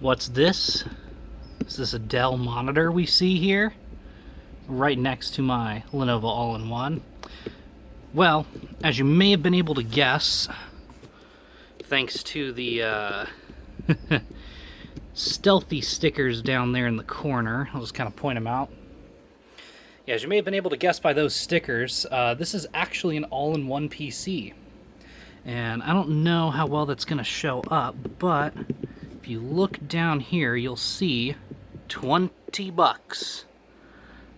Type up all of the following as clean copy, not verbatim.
What's this? Is this a Dell monitor we see here? Right next to my Lenovo All-in-One. Well, as you may have been able to guess, thanks to the stealthy stickers down there in the corner, I'll just kind of point them out. Yeah, as you may have been able to guess by those stickers, this is actually an all-in-one PC. And I don't know how well that's going to show up, but if you look down here, you'll see 20 bucks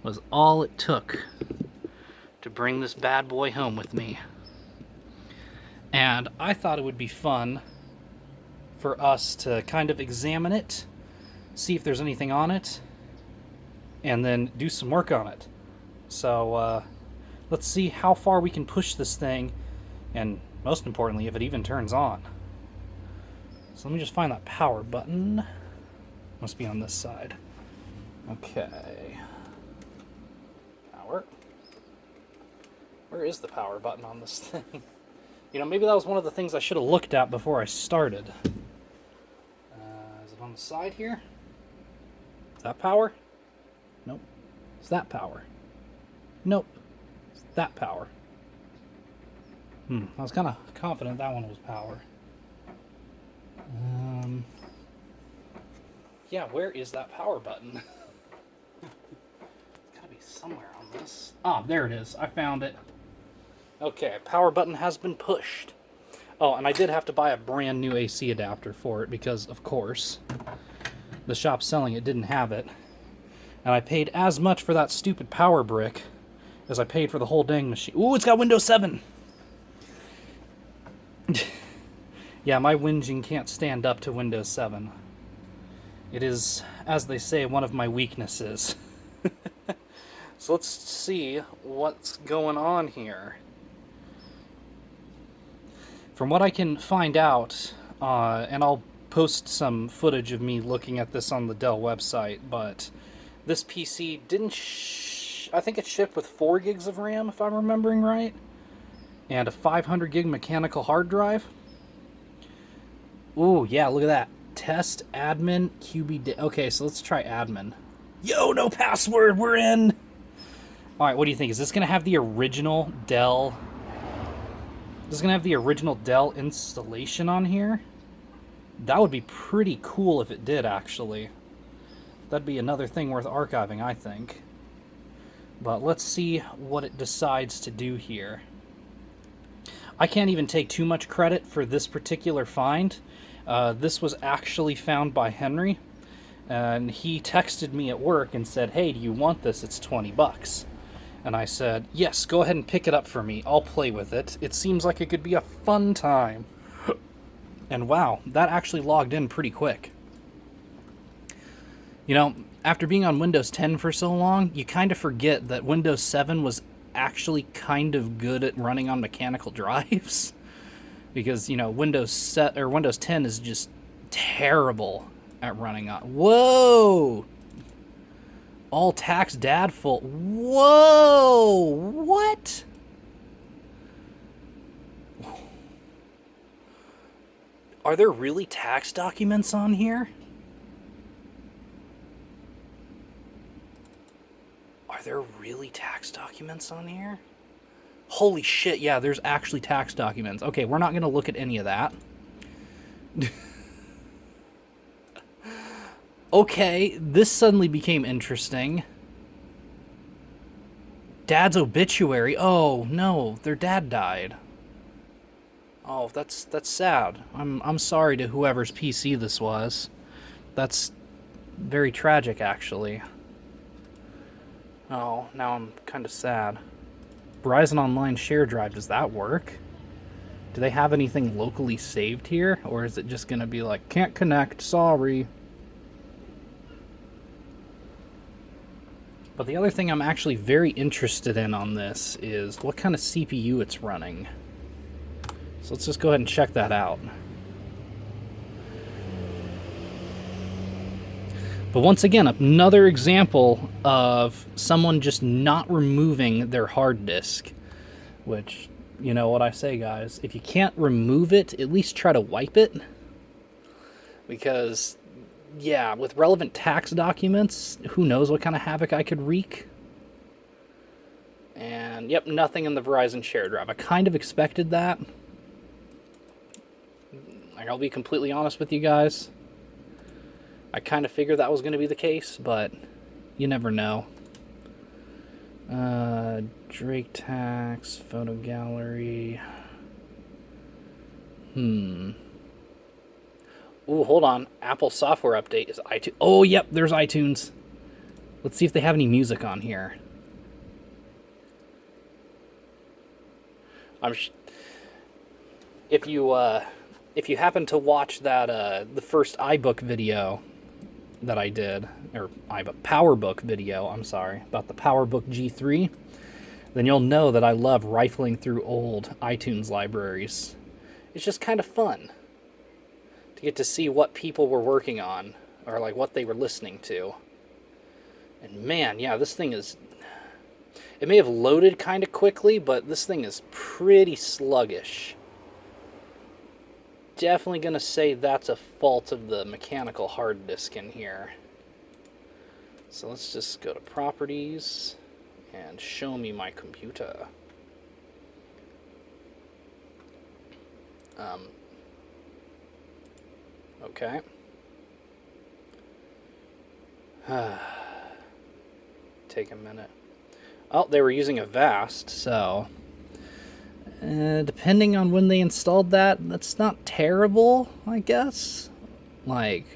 was all it took to bring this bad boy home with me. And I thought it would be fun for us to kind of examine it, see if there's anything on it, and then do some work on it. So let's see how far we can push this thing, and most importantly, if it even turns on. So let me just find that power button. Must be on this side. Okay. Power. Where is the power button on this thing? You know, maybe that was one of the things I should have looked at before I started. Is it on the side here? Is that power? Nope. Is that power? Nope. Is that power? I was kind of confident that one was power. Yeah, where is that power button? It's gotta be somewhere on this. Ah, there it is. I found it. Okay, power button has been pushed. Oh, and I did have to buy a brand new AC adapter for it because, of course, the shop selling it didn't have it. And I paid as much for that stupid power brick as I paid for the whole dang machine. Ooh, it's got Windows 7! Yeah, my whinging can't stand up to Windows 7. It is, as they say, one of my weaknesses. So let's see what's going on here. From what I can find out, and I'll post some footage of me looking at this on the Dell website, but this PC didn't I think it shipped with 4 gigs of RAM, if I'm remembering right, and a 500 gig mechanical hard drive. Ooh, yeah, look at that. Test admin QB. Okay, so let's try admin. Yo, no password, we're in! Alright, what do you think? Is this going to have the original Dell... Is this going to have the original Dell installation on here? That would be pretty cool if it did, actually. That'd be another thing worth archiving, I think. But let's see what it decides to do here. I can't even take too much credit for this particular find. This was actually found by Henry, and he texted me at work and said, "Hey, do you want this? It's 20 bucks." And I said, "Yes, go ahead and pick it up for me. I'll play with it. It seems like it could be a fun time." And wow, that actually logged in pretty quick. You know, after being on Windows 10 for so long, you kind of forget that Windows 7 was actually kind of good at running on mechanical drives. Because, you know, Windows 10 is just terrible at running on. Whoa! All tax dad full. Whoa! What? Are there really tax documents on here? Are there really tax documents on here? Holy shit, yeah, there's actually tax documents. Okay, we're not going to look at any of that. Okay, this suddenly became interesting. Dad's obituary. Oh, no, their dad died. Oh, that's sad. I'm sorry to whoever's PC this was. That's very tragic, actually. Oh, now I'm kind of sad. Verizon Online Share Drive, does that work? Do they have anything locally saved here? Or is it just going to be like, can't connect, sorry. But the other thing I'm actually very interested in on this is what kind of CPU it's running. So let's just go ahead and check that out. But once again, another example of someone just not removing their hard disk. Which, you know what I say, guys. If you can't remove it, at least try to wipe it. Because yeah, with relevant tax documents, who knows what kind of havoc I could wreak. And, yep, nothing in the Verizon share drive. I kind of expected that. Like, I'll be completely honest with you guys. I kind of figured that was going to be the case, but you never know. Drake tax, photo gallery. Ooh, hold on. Apple software update is iTunes. Oh, yep, there's iTunes. Let's see if they have any music on here. If you happen to watch that the first iBook video that I did, or PowerBook video, I'm sorry, about the PowerBook G3, then you'll know that I love rifling through old iTunes libraries. It's just kind of fun to get to see what people were working on, or like what they were listening to. And man, yeah, this thing is... It may have loaded kind of quickly, but this thing is pretty sluggish. Definitely going to say that's a fault of the mechanical hard disk in here. So let's just go to Properties and show me my computer. Okay. Take a minute. Oh, they were using a VAST, so... depending on when they installed that, that's not terrible, I guess. Like...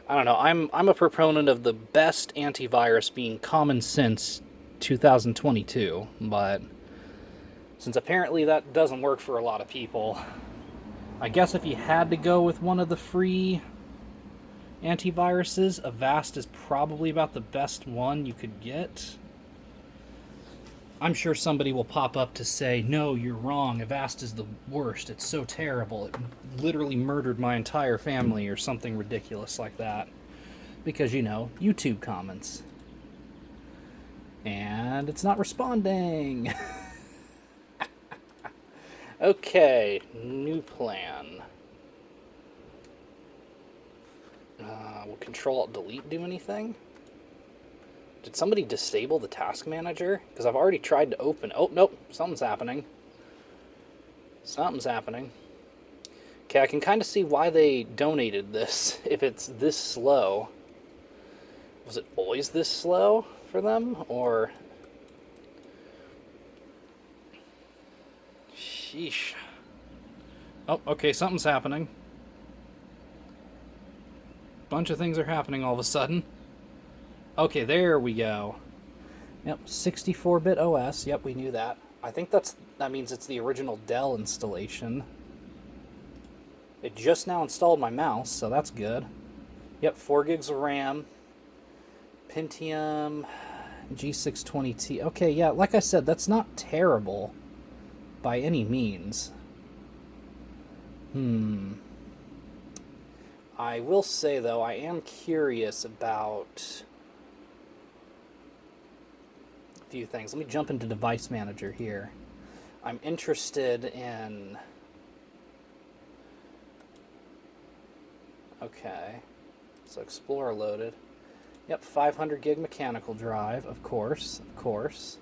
I don't know, I'm a proponent of the best antivirus being Common Sense 2022, but... since apparently that doesn't work for a lot of people... I guess if you had to go with one of the free antiviruses, Avast is probably about the best one you could get. I'm sure somebody will pop up to say, no, you're wrong, Avast is the worst, it's so terrible, it literally murdered my entire family, or something ridiculous like that. Because, you know, YouTube comments. And it's not responding. Okay, new plan. Will Control-Alt-Delete do anything? Did somebody disable the task manager? Because I've already tried to open... Oh, nope, something's happening. Something's happening. Okay, I can kind of see why they donated this, if it's this slow. Was it always this slow for them, or... Sheesh. Oh, okay, something's happening. Bunch of things are happening all of a sudden. Okay, there we go. Yep, 64-bit OS. Yep, we knew that. I think that means it's the original Dell installation. It just now installed my mouse, so that's good. Yep, 4 gigs of RAM. Pentium G620T. Okay, yeah, like I said, that's not terrible by any means. I will say, though, I am curious about a few things. Let me jump into Device Manager here. I'm interested in... Okay. So Explorer loaded. Yep, 500 gig mechanical drive, of course, of course.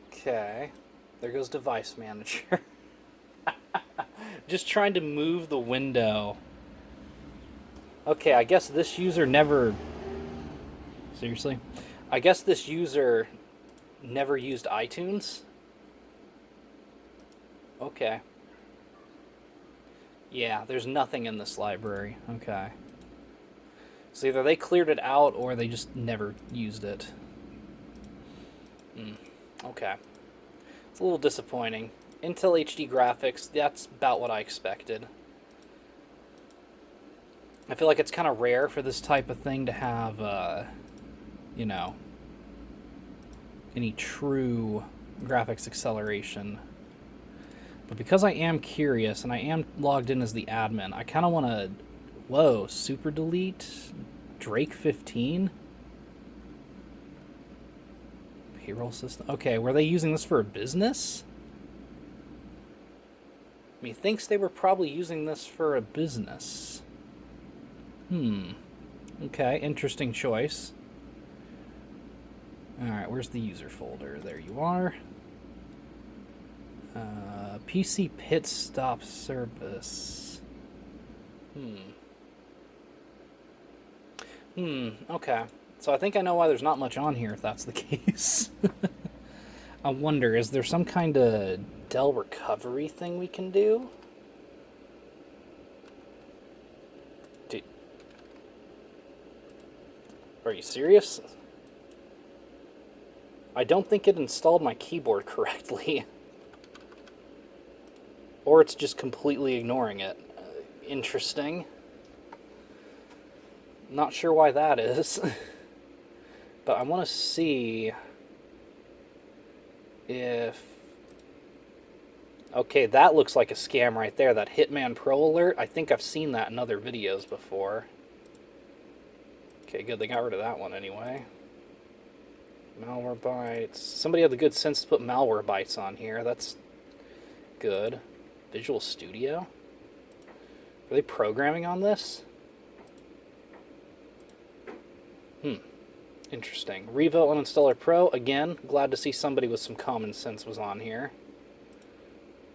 Okay. There goes Device Manager. Just trying to move the window. Okay, I guess this user never... Seriously? I guess this user never used iTunes? Okay. Yeah, there's nothing in this library. Okay. So either they cleared it out or they just never used it. Okay. It's a little disappointing. Intel HD graphics, that's about what I expected. I feel like it's kind of rare for this type of thing to have, you know, any true graphics acceleration. But because I am curious, and I am logged in as the admin, I kind of want to... Whoa, super delete? Drake 15? Payroll system? Okay, were they using this for a business? Methinks they were probably using this for a business. Okay, interesting choice. Alright, where's the user folder? There you are. PC pit stop service. Okay. So I think I know why there's not much on here if that's the case. I wonder, is there some kind of Dell recovery thing we can do? Are you serious? I don't think it installed my keyboard correctly. Or it's just completely ignoring it. Interesting. Not sure why that is. But I want to see if... Okay, that looks like a scam right there. That Hitman Pro alert. I think I've seen that in other videos before. Okay, good. They got rid of that one anyway. Malware bytes. Somebody had the good sense to put malware bytes on here. That's good. Visual Studio? Are they programming on this? Interesting. Revo Uninstaller Pro. Again, glad to see somebody with some common sense was on here.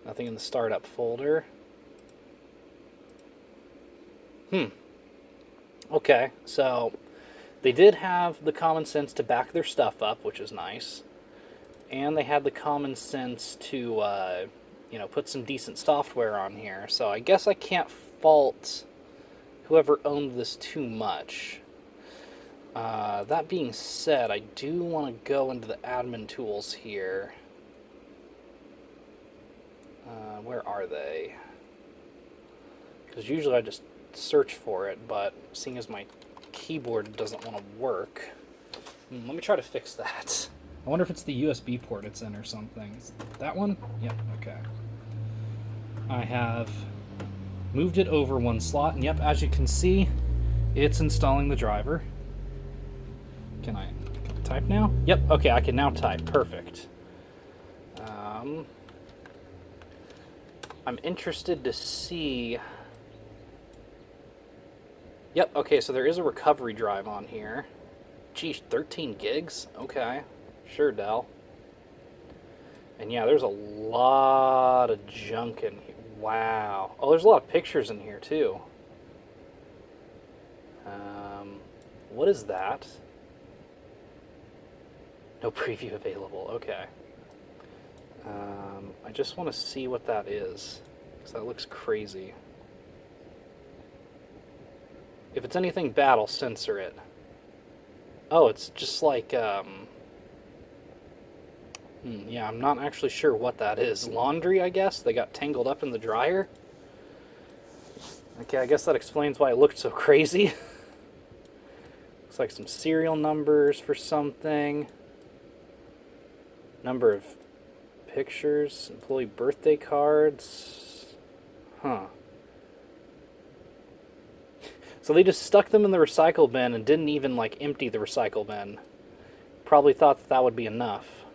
Nothing in the startup folder. Okay, so they did have the common sense to back their stuff up, which is nice. And they had the common sense to, put some decent software on here. So I guess I can't fault whoever owned this too much. That being said, I do want to go into the admin tools here. Where are they? Because usually I just search for it, but seeing as my keyboard doesn't want to work, let me try to fix that. I wonder if it's the USB port it's in or something. Is that one? Yep, okay. I have moved it over one slot, and yep, as you can see, it's installing the driver. Can I type now? Yep, okay, I can now type. Perfect. I'm interested to see... Yep, okay, so there is a recovery drive on here. Geez, 13 gigs? Okay. Sure, Dell. And yeah, there's a lot of junk in here. Wow. Oh, there's a lot of pictures in here, too. What is that? No preview available. Okay. I just want to see what that is, because that looks crazy. If it's anything bad, I'll censor it. Oh, it's just like, yeah, I'm not actually sure what that is. Laundry, I guess? They got tangled up in the dryer? Okay, I guess that explains why it looked so crazy. Looks like some serial numbers for something. Number of pictures, employee birthday cards. Huh. So they just stuck them in the recycle bin and didn't even, like, empty the recycle bin. Probably thought that that would be enough.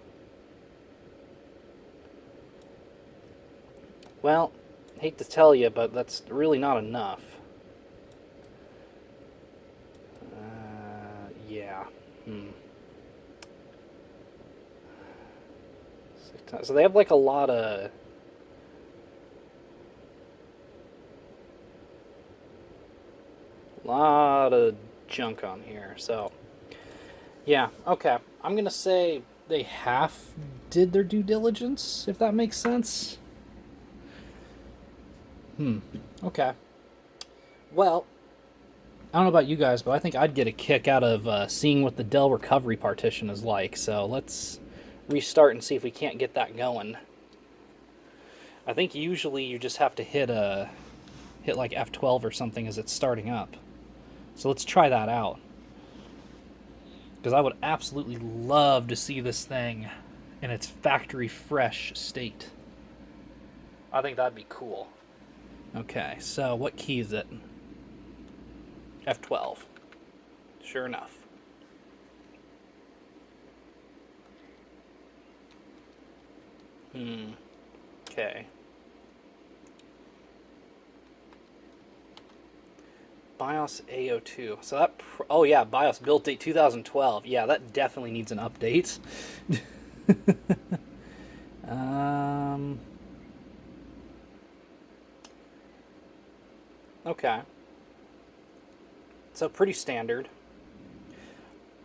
Well, hate to tell you, but that's really not enough. Yeah. So they have, like, a lot of... junk on here, so... Yeah, okay. I'm going to say they half did their due diligence, if that makes sense. Okay. Well, I don't know about you guys, but I think I'd get a kick out of seeing what the Dell recovery partition is like, so let's restart and see if we can't get that going. I think usually you just have to hit like F12 or something as it's starting up. So let's try that out. Because I would absolutely love to see this thing in its factory fresh state. I think that'd be cool. Okay, so what key is it? F12. Sure enough. Okay. BIOS A02. So that, oh yeah, BIOS build date 2012. Yeah, that definitely needs an update. um, okay. So pretty standard.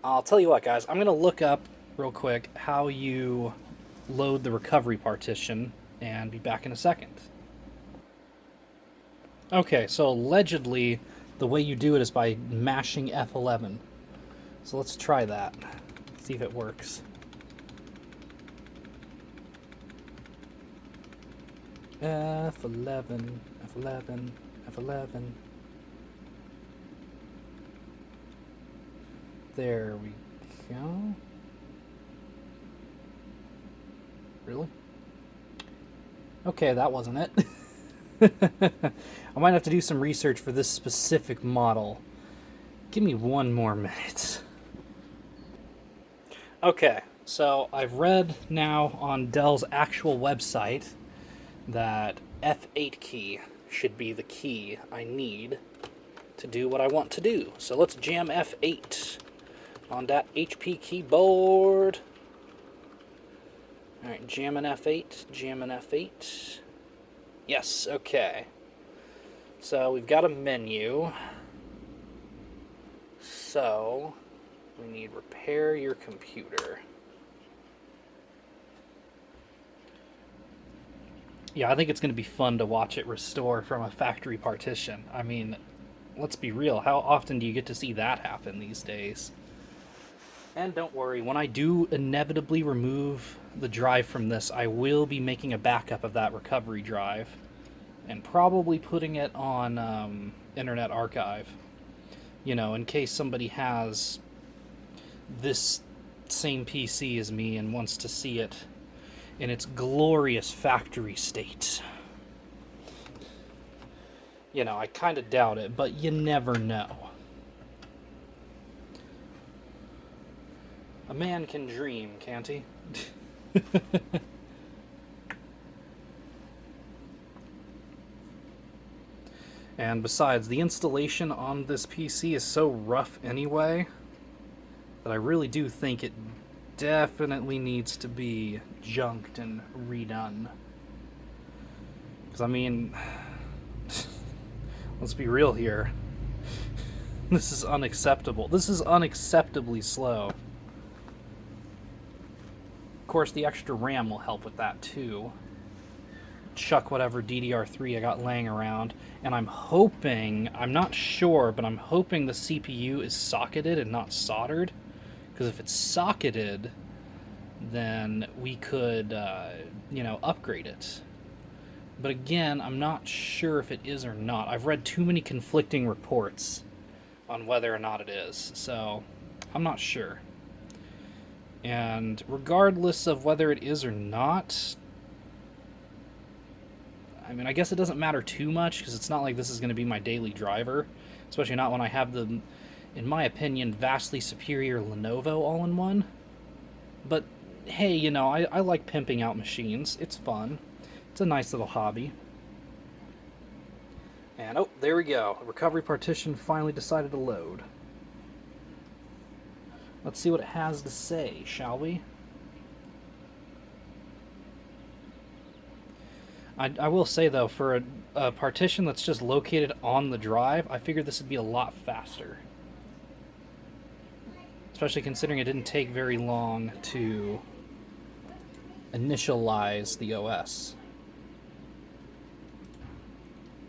I'll tell you what, guys. I'm going to look up real quick how you load the recovery partition and be back in a second. Okay, so allegedly, the way you do it is by mashing F11. So let's try that. See if it works. F11, F11, F11. There we go. Really? Okay, that wasn't it. I might have to do some research for this specific model. Give me one more minute. Okay, so I've read now on Dell's actual website that F8 key should be the key I need to do what I want to do. So let's jam F8 on that HP keyboard. Alright, jamming F8, jamming F8. Yes, okay. So we've got a menu. So we need repair your computer. Yeah, I think it's going to be fun to watch it restore from a factory partition. I mean, let's be real. How often do you get to see that happen these days? And don't worry, when I do inevitably remove the drive from this, I will be making a backup of that recovery drive and probably putting it on Internet Archive. You know, in case somebody has this same PC as me and wants to see it in its glorious factory state. You know, I kind of doubt it, but you never know. A man can dream, can't he? And besides, the installation on this PC is so rough anyway that I really do think it definitely needs to be junked and redone. Because, I mean, let's be real here. This is unacceptable. This is unacceptably slow. Of course, the extra RAM will help with that too. Chuck whatever DDR3 I got laying around, and I'm hoping, I'm not sure, but I'm hoping the CPU is socketed and not soldered, because if it's socketed, then we could, you know, upgrade it. But again, I'm not sure if it is or not. I've read too many conflicting reports on whether or not it is, so I'm not sure. And regardless of whether it is or not, I mean, I guess it doesn't matter too much, because it's not like this is going to be my daily driver, especially not when I have the, in my opinion, vastly superior Lenovo all-in-one. But hey, you know, I like pimping out machines. It's fun. It's a nice little hobby. And oh, there we go. The recovery partition finally decided to load. Let's see what it has to say, shall we? I will say, though, for a partition that's just located on the drive, I figured this would be a lot faster. Especially considering it didn't take very long to initialize the OS.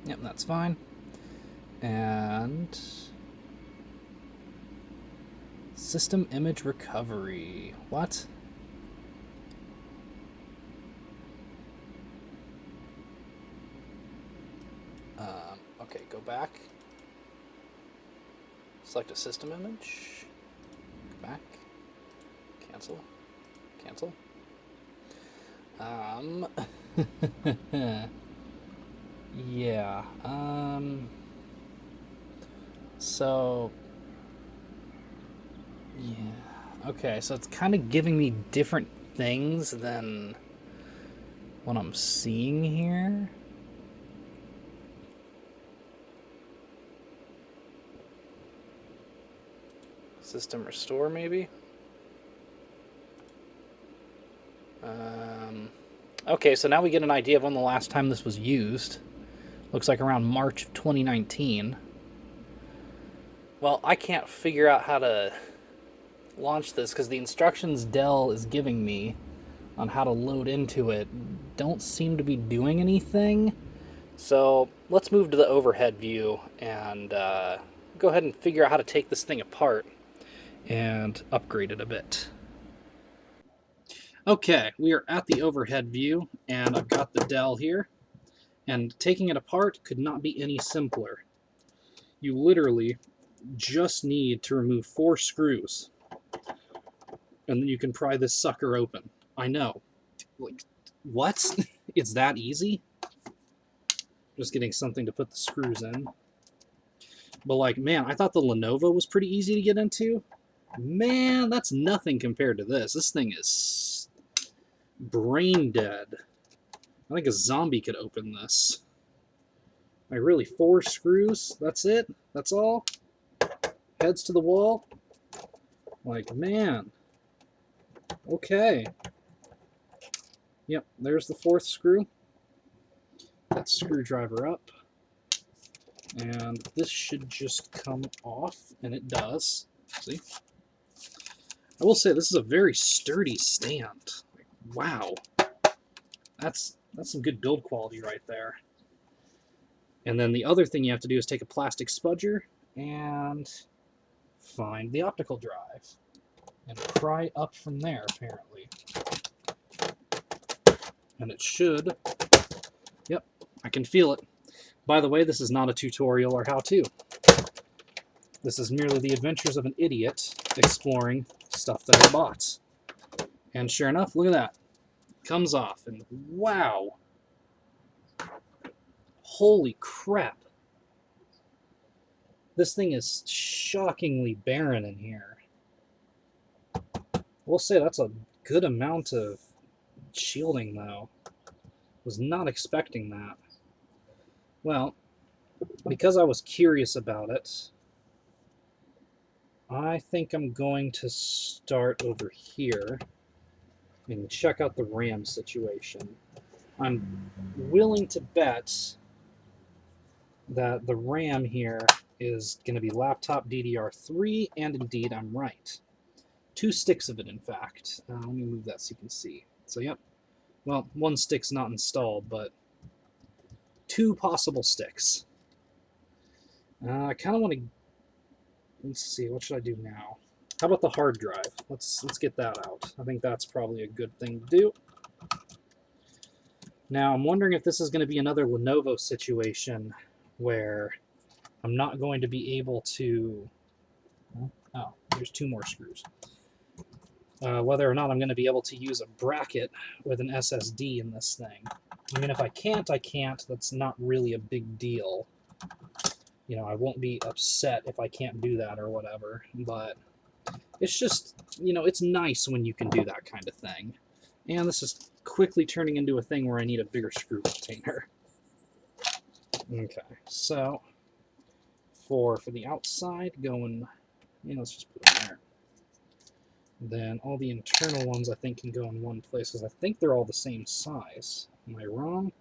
Yep, that's fine. And system image recovery. What? Okay, go back. Select a system image. Go back. Cancel. Cancel. Yeah. So, yeah. Okay, so it's kind of giving me different things than what I'm seeing here. System restore, maybe? Okay, so now we get an idea of when the last time this was used. Looks like around March of 2019. Well, I can't figure out how to launch this because the instructions Dell is giving me on how to load into it don't seem to be doing anything. So let's move to the overhead view and go ahead and figure out how to take this thing apart and upgrade it a bit. Okay, we are at the overhead view, and I've got the Dell here, and taking it apart could not be any simpler. You literally just need to remove 4 screws, and then you can pry this sucker open. I know. Like, what? It's that easy? Just getting something to put the screws in. But like, man, I thought the Lenovo was pretty easy to get into. Man, that's nothing compared to this. This thing is brain dead. I think a zombie could open this. Like, really, 4 screws? That's it? That's all? Heads to the wall? Like, man. Okay. Yep, there's the 4th screw. That screwdriver up. And this should just come off, and it does. See? I will say, this is a very sturdy stand. Like, wow. That's some good build quality right there. And then the other thing you have to do is take a plastic spudger and find the optical drive. And pry up from there, apparently. And it should... Yep, I can feel it. By the way, this is not a tutorial or how-to. This is merely the adventures of an idiot exploring stuff that I bought. And sure enough, look at that. Comes off, and wow. Holy crap. This thing is shockingly barren in here. We'll say that's a good amount of shielding, though. Was not expecting that. Well, because I was curious about it, I think I'm going to start over here and check out the RAM situation. I'm willing to bet that the RAM here is going to be laptop DDR3, and indeed I'm right. 2 sticks of it, in fact. Let me move that so you can see. So, yep. Well, 1 stick's not installed, but 2 possible sticks. I kind of want to... Let's see, what should I do now? How about the hard drive? Let's get that out. I think that's probably a good thing to do. Now, I'm wondering if this is going to be another Lenovo situation where I'm not going to be able to... Oh, there's 2 more screws. Whether or not I'm going to be able to use a bracket with an SSD in this thing. I mean, if I can't, I can't. That's not really a big deal. You know, I won't be upset if I can't do that or whatever, but it's just, you know, it's nice when you can do that kind of thing. And this is quickly turning into a thing where I need a bigger screw container. Okay, so for the outside going, you know, let's just put it there. Then all the internal ones I think can go in one place because I think they're all the same size. Am I wrong?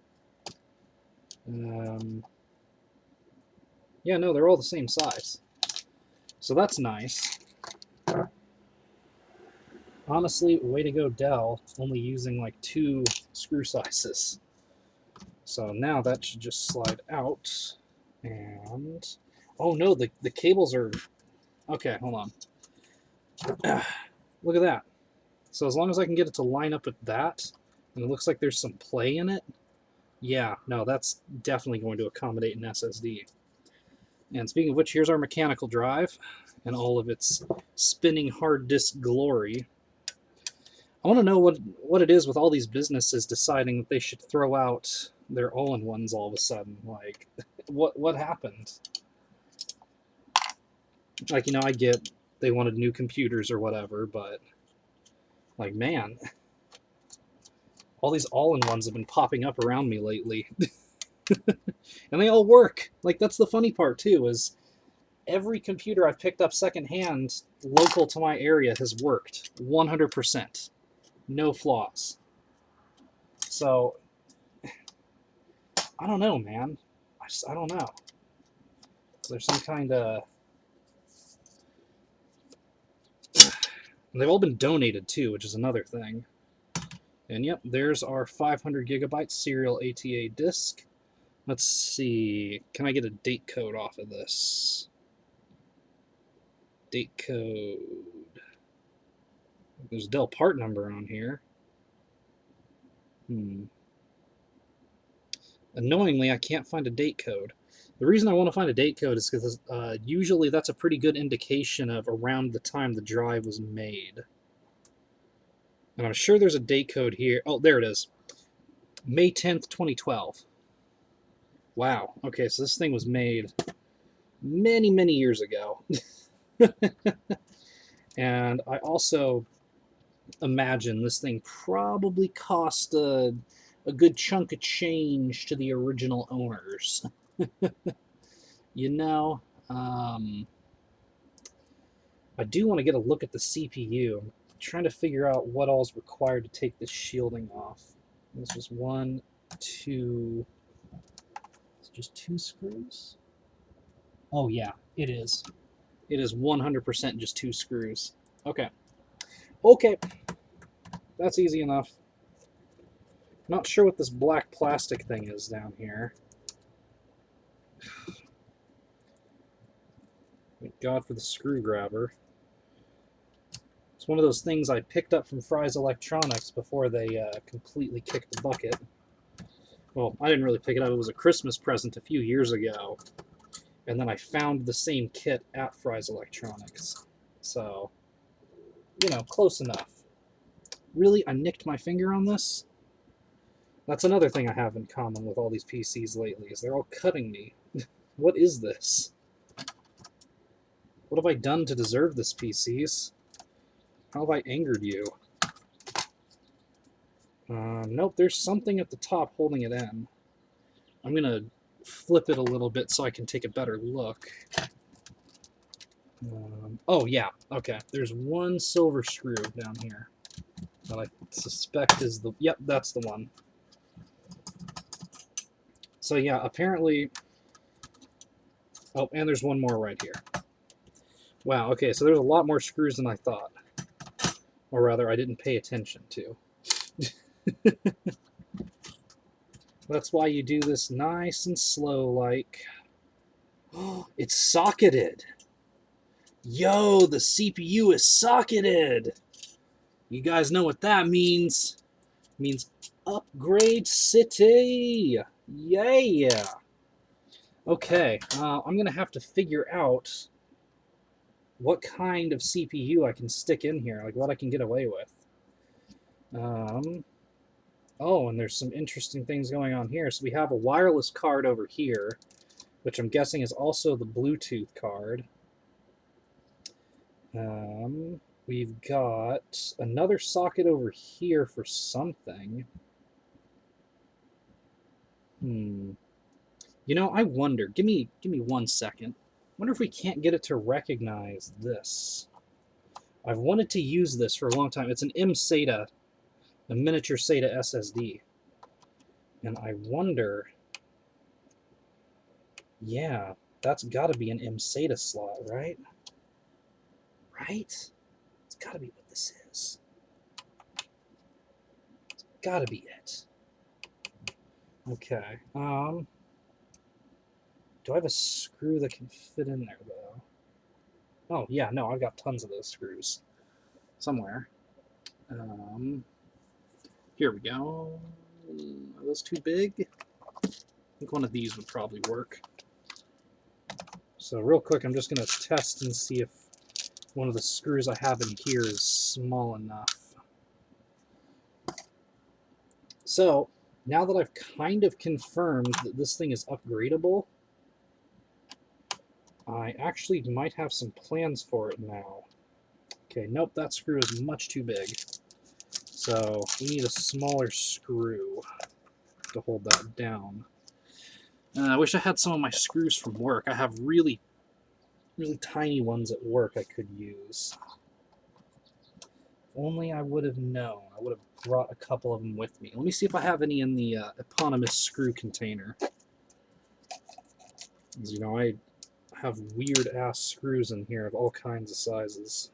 Yeah, no, they're all the same size. So that's nice. Honestly, way to go, Dell, only using like 2 screw sizes. So now that should just slide out. And... oh no, the cables are... Okay, hold on. Look at that. So as long as I can get it to line up with that, and it looks like there's some play in it, yeah, no, that's definitely going to accommodate an SSD. And speaking of which, here's our mechanical drive and all of its spinning hard disk glory. I want to know what it is with all these businesses deciding that they should throw out their all-in-ones all of a sudden. Like, what happened? Like, you know, I get they wanted new computers or whatever, but, like, man, all these all-in-ones have been popping up around me lately. And they all work. Like, that's the funny part, too, is Every computer I've picked up secondhand local to my area has worked 100%. No flaws. So, I don't know, man. I don't know. There's some kind of... They've all been donated, too, which is another thing. And yep, there's our 500 gigabyte serial ATA disk. Let's see. Can I get a date code off of this? Date code. There's a Dell part number on here. Annoyingly, I can't find a date code. The reason I want to find a date code is because usually that's a pretty good indication of around the time the drive was made. And I'm sure there's a date code here. Oh, there it is. May 10th, 2012. Wow. Okay, so this thing was made many, many years ago. And I also imagine this thing probably cost a good chunk of change to the original owners. You know, I do want to get a look at the CPU. I'm trying to figure out what all's required to take this shielding off. This is 1, 2... It's just 2 screws? Oh yeah, it is. It is 100% just 2 screws. Okay. Okay. That's easy enough. Not sure what this black plastic thing is down here. Thank God for the screwdriver. It's one of those things I picked up from Fry's Electronics before they completely kicked the bucket. Well, I didn't really pick it up. It was a Christmas present a few years ago. And then I found the same kit at Fry's Electronics. So, you know, close enough. Really? I nicked my finger on this? That's another thing I have in common with all these PCs lately, is they're all cutting me. What is this? What have I done to deserve this, PCs? How have I angered you? Nope, there's something at the top holding it in. I'm going to flip it a little bit so I can take a better look. Oh, yeah. Okay, there's one silver screw down here that I suspect is the... Yep, that's the one. So, yeah, apparently... Oh, and there's one more right here. Wow, okay, so there's a lot more screws than I thought. Or rather, I didn't pay attention to. That's why you do this nice and slow, like... Oh, it's socketed! Yo, the CPU is socketed! You guys know what that means. It means upgrade city! Yeah! Okay, I'm going to have to figure out what kind of CPU I can stick in here, like what I can get away with. Oh, and there's some interesting things going on here. So we have a wireless card over here, which I'm guessing is also the Bluetooth card. We've got another socket over here for something. You know, I wonder. Give me 1 second. I wonder if we can't get it to recognize this. I've wanted to use this for a long time. It's an M-SATA, a miniature SATA SSD. And I wonder... Yeah, that's got to be an M-SATA slot, right? Right? It's got to be what this is. It's got to be it. Okay. Do I have a screw that can fit in there, though? Oh, yeah, no, I've got tons of those screws. Somewhere. Here we go. Are those too big? I think one of these would probably work. So real quick, I'm just going to test and see if one of the screws I have in here is small enough. So, now that I've kind of confirmed that this thing is upgradable, I actually might have some plans for it now. Okay, nope, that screw is much too big. So, we need a smaller screw to hold that down. I wish I had some of my screws from work. I have really, really tiny ones at work I could use. If only I would have known. I would have brought a couple of them with me. Let me see if I have any in the eponymous screw container. As you know, I have weird-ass screws in here of all kinds of sizes.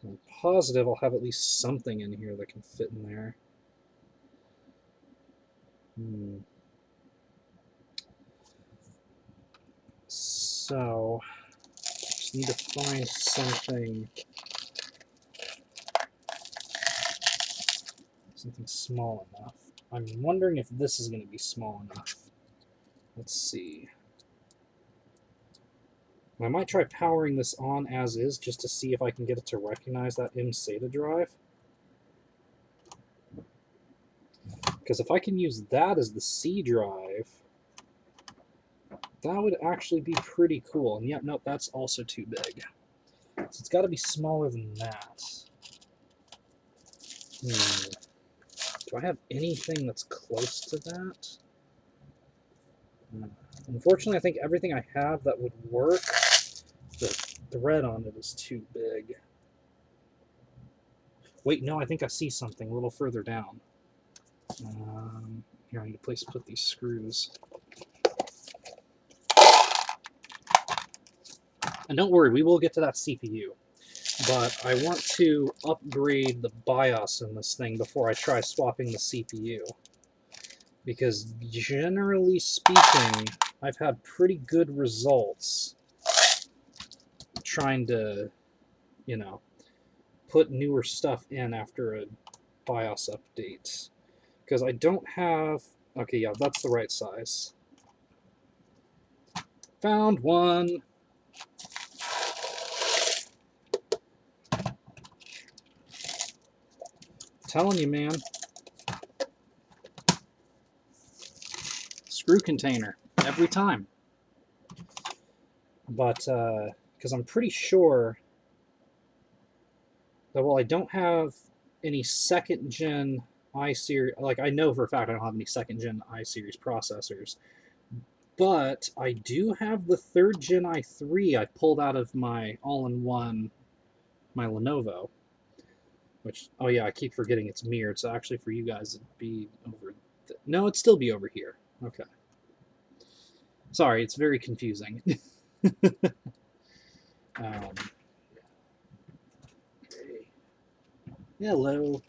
I'm positive I'll have at least something in here that can fit in there. So, just need to find something small enough. I'm wondering if this is going to be small enough. Let's see. I might try powering this on as is just to see if I can get it to recognize that SATA drive. Because if I can use that as the C drive, that would actually be pretty cool. And yet, nope, that's also too big. So it's got to be smaller than that. Do I have anything that's close to that? Unfortunately, I think everything I have that would work, the thread on it is too big. Wait, no, I think I see something a little further down. Here, I need a place to put these screws. And don't worry, we will get to that CPU. But I want to upgrade the BIOS in this thing before I try swapping the CPU. Because generally speaking, I've had pretty good results trying to, you know, put newer stuff in after a BIOS update. Because I don't have... Okay, yeah, that's the right size. Found one! Telling you, man. Screw container. Every time. But, because I'm pretty sure that, well, I don't have any second-gen i-series, like, I know for a fact I don't have any second-gen i-series processors, but I do have the third-gen i3 I pulled out of my all-in-one, my Lenovo, which, oh yeah, I keep forgetting it's mirrored, so actually for you guys it'd be over, no, it'd still be over here. Okay. Sorry, it's very confusing. Hello.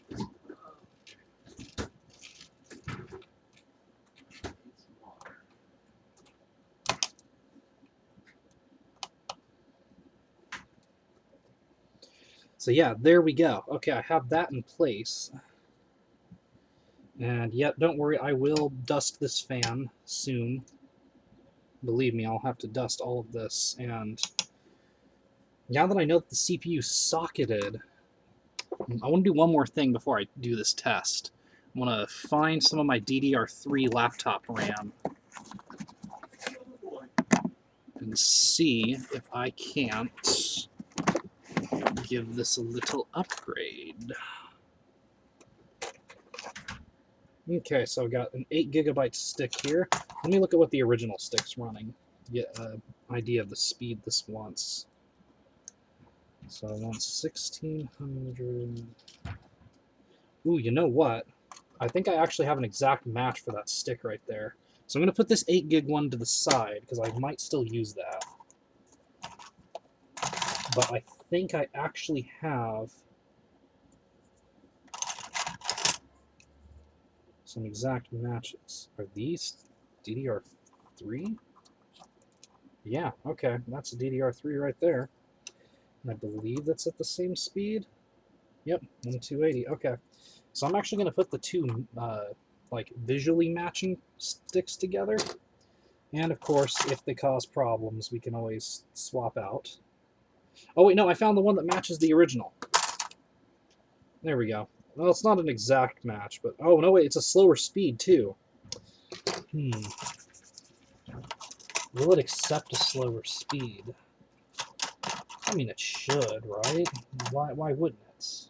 So yeah, there we go. Okay, I have that in place. And yet, don't worry, I will dust this fan soon. Believe me, I'll have to dust all of this. And now that I know that the CPU is socketed, I want to do one more thing before I do this test. I want to find some of my DDR3 laptop RAM and see if I can't give this a little upgrade. Okay, so I've got an 8 GB stick here. Let me look at what the original stick's running. Get an idea of the speed this wants. So I want 1600. Ooh, you know what? I think I actually have an exact match for that stick right there. So I'm going to put this 8 gig one to the side, because I might still use that. But I think I actually have some exact matches. Are these DDR3? Yeah, okay. That's a DDR3 right there. And I believe that's at the same speed. Yep, 1280. Okay. So I'm actually going to put the two like visually matching sticks together. And of course, if they cause problems, we can always swap out. Oh wait, no, I found the one that matches the original. There we go. Well, it's not an exact match, but... Oh, no, wait, it's a slower speed, too. Will it accept a slower speed? I mean, it should, right? Why wouldn't it?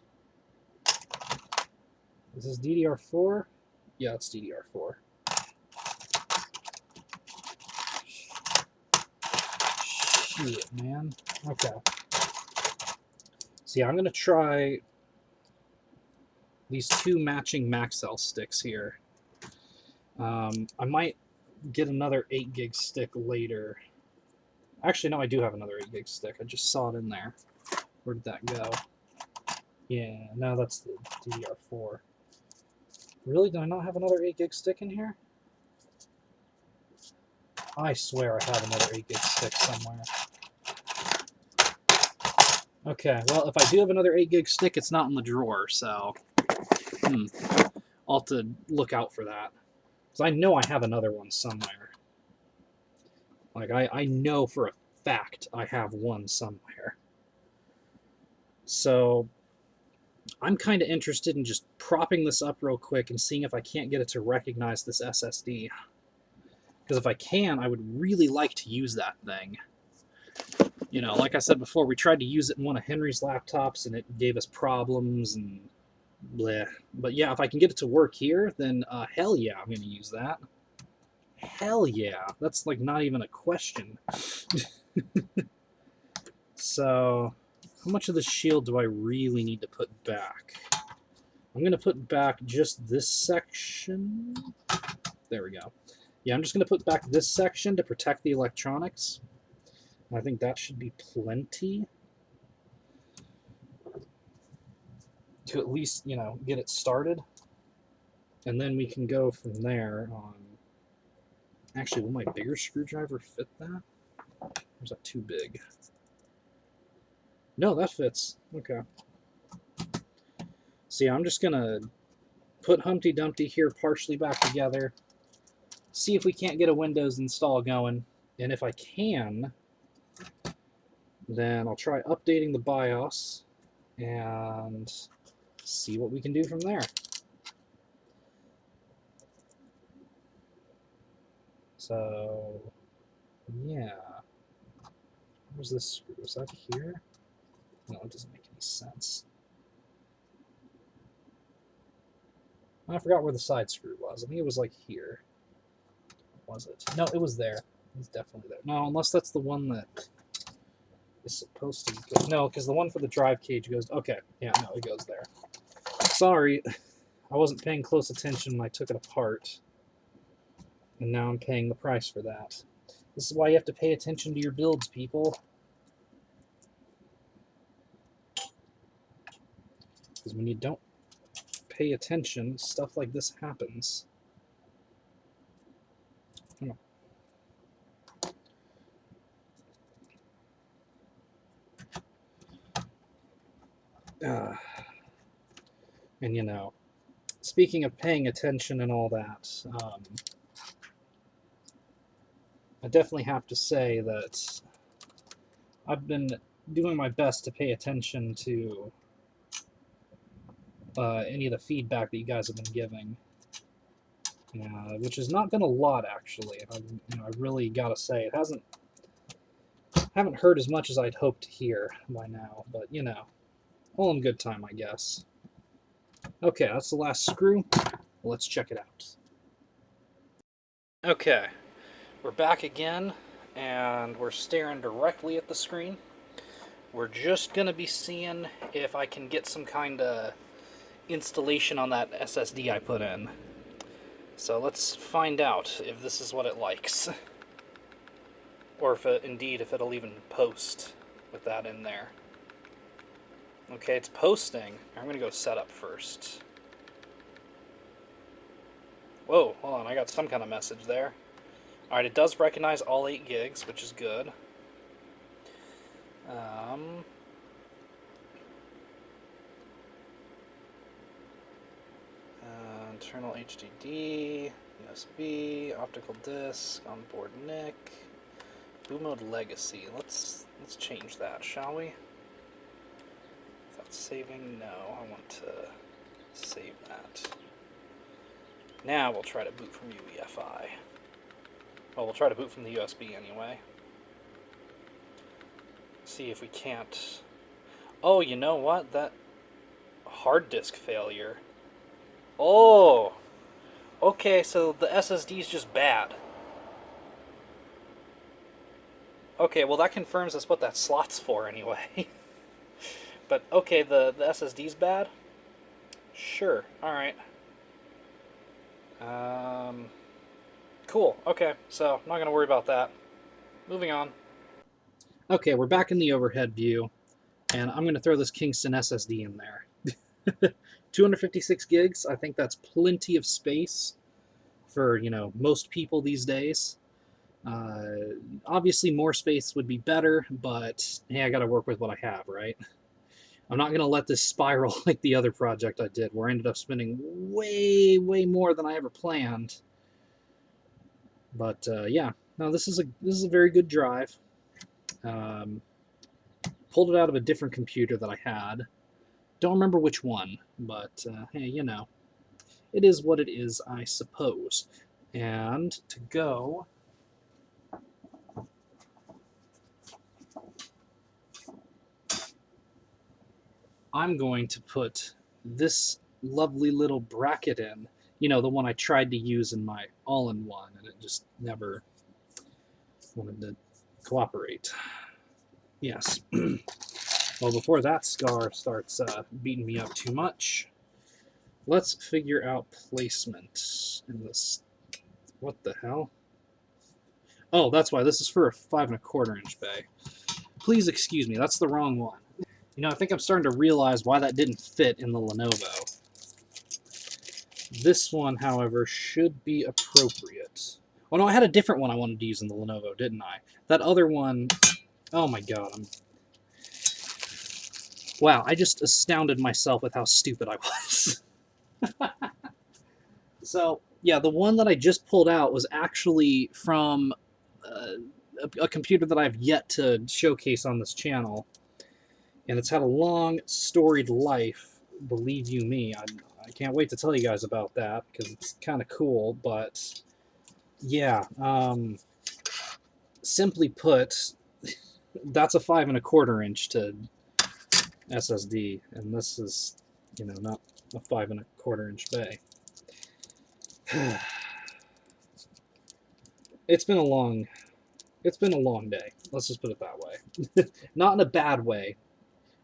Is this DDR4? Yeah, it's DDR4. Shit, man. Okay. So yeah, I'm going to try these two matching Maxell sticks here. I might get another 8 gig stick later. Actually, no, I do have another 8 gig stick. I just saw it in there. Where did that go? Yeah, no, that's the DDR4. Really? Do I not have another 8 gig stick in here? I swear I have another 8 gig stick somewhere. Okay, well, if I do have another 8 gig stick, it's not in the drawer, so I'll have to look out for that. Because I know I have another one somewhere. Like, I know for a fact I have one somewhere. So, I'm kind of interested in just propping this up real quick and seeing if I can't get it to recognize this SSD. Because if I can, I would really like to use that thing. You know, like I said before, we tried to use it in one of Henry's laptops and it gave us problems and bleh. But yeah, if I can get it to work here, then hell yeah, I'm going to use that. Hell yeah. That's like not even a question. So, how much of the shield do I really need to put back? I'm going to put back just this section. There we go. Yeah, I'm just going to put back this section to protect the electronics. I think that should be plenty to at least, you know, get it started. And then we can go from there on. Actually, will my bigger screwdriver fit that? Or is that too big? No, that fits. Okay. So yeah, I'm just going to put Humpty Dumpty here partially back together. See if we can't get a Windows install going. And if I can, then I'll try updating the BIOS and see what we can do from there. So, yeah. Where's this screw? Is that here? No, it doesn't make any sense. I forgot where the side screw was. I think it was like here. Was it? No, it was there. It's definitely there. No, unless that's the one that is supposed to go. No, because the one for the drive cage goes. Okay, yeah, no, it goes there. Sorry, I wasn't paying close attention when I took it apart. And now I'm paying the price for that. This is why you have to pay attention to your builds, people. Because when you don't pay attention, stuff like this happens. Come on. And you know, speaking of paying attention and all that, I definitely have to say that I've been doing my best to pay attention to any of the feedback that you guys have been giving, which has not been a lot actually. I really gotta say it haven't heard as much as I'd hoped to hear by now, but you know, all in good time, I guess. Okay, that's the last screw. Let's check it out. Okay, we're back again, and we're staring directly at the screen. We're just gonna be seeing if I can get some kind of installation on that SSD I put in. So let's find out if this is what it likes. Or if it'll even post with that in there. Okay, it's posting. I'm gonna go setup first. Whoa, hold on, I got some kind of message there. Alright, it does recognize all 8 gigs, which is good. Internal HDD, USB, optical disc, onboard NIC, boot mode legacy. Let's change that, shall we? Without saving, no. I want to save that. Now we'll try to boot from UEFI. Well, we'll try to boot from the USB anyway. See if we can't. Oh, you know what? That hard disk failure. Oh! Okay, so the SSD is just bad. Okay, well that confirms that's what that slot's for anyway. But okay, the SSD's bad? Sure, alright. Cool, okay, so I'm not going to worry about that. Moving on. Okay, we're back in the overhead view, and I'm going to throw this Kingston SSD in there. 256 gigs, I think that's plenty of space for, you know, most people these days. Obviously more space would be better, but hey, I gotta work with what I have, right? I'm not gonna let this spiral like the other project I did, where I ended up spending way more than I ever planned. But yeah, no, this is a very good drive. Um, Pulled it out of a different computer that I had. Don't remember which one, but hey, you know, it is what it is, I suppose. And to go, I'm going to put this lovely little bracket in. You know, the one I tried to use in my all-in-one, and it just never wanted to cooperate. Yes. Well, before that scar starts beating me up too much, let's figure out placement in this. What the hell? Oh, that's why. This is for a 5 1/4 inch bay. Please excuse me, that's the wrong one. You know, I think I'm starting to realize why that didn't fit in the Lenovo. This one, however, should be appropriate. Oh no, I had a different one I wanted to use in the Lenovo, didn't I? That other one, oh my god, wow, I just astounded myself with how stupid I was. So, yeah, the one that I just pulled out was actually from a computer that I've yet to showcase on this channel. And it's had a long, storied life, believe you me. I can't wait to tell you guys about that, because it's kind of cool, but yeah, simply put, that's a 5 1/4 inch to SSD, and this is, you know, not a 5 1/4 inch bay. It's been a long day. Let's just put it that way. Not in a bad way.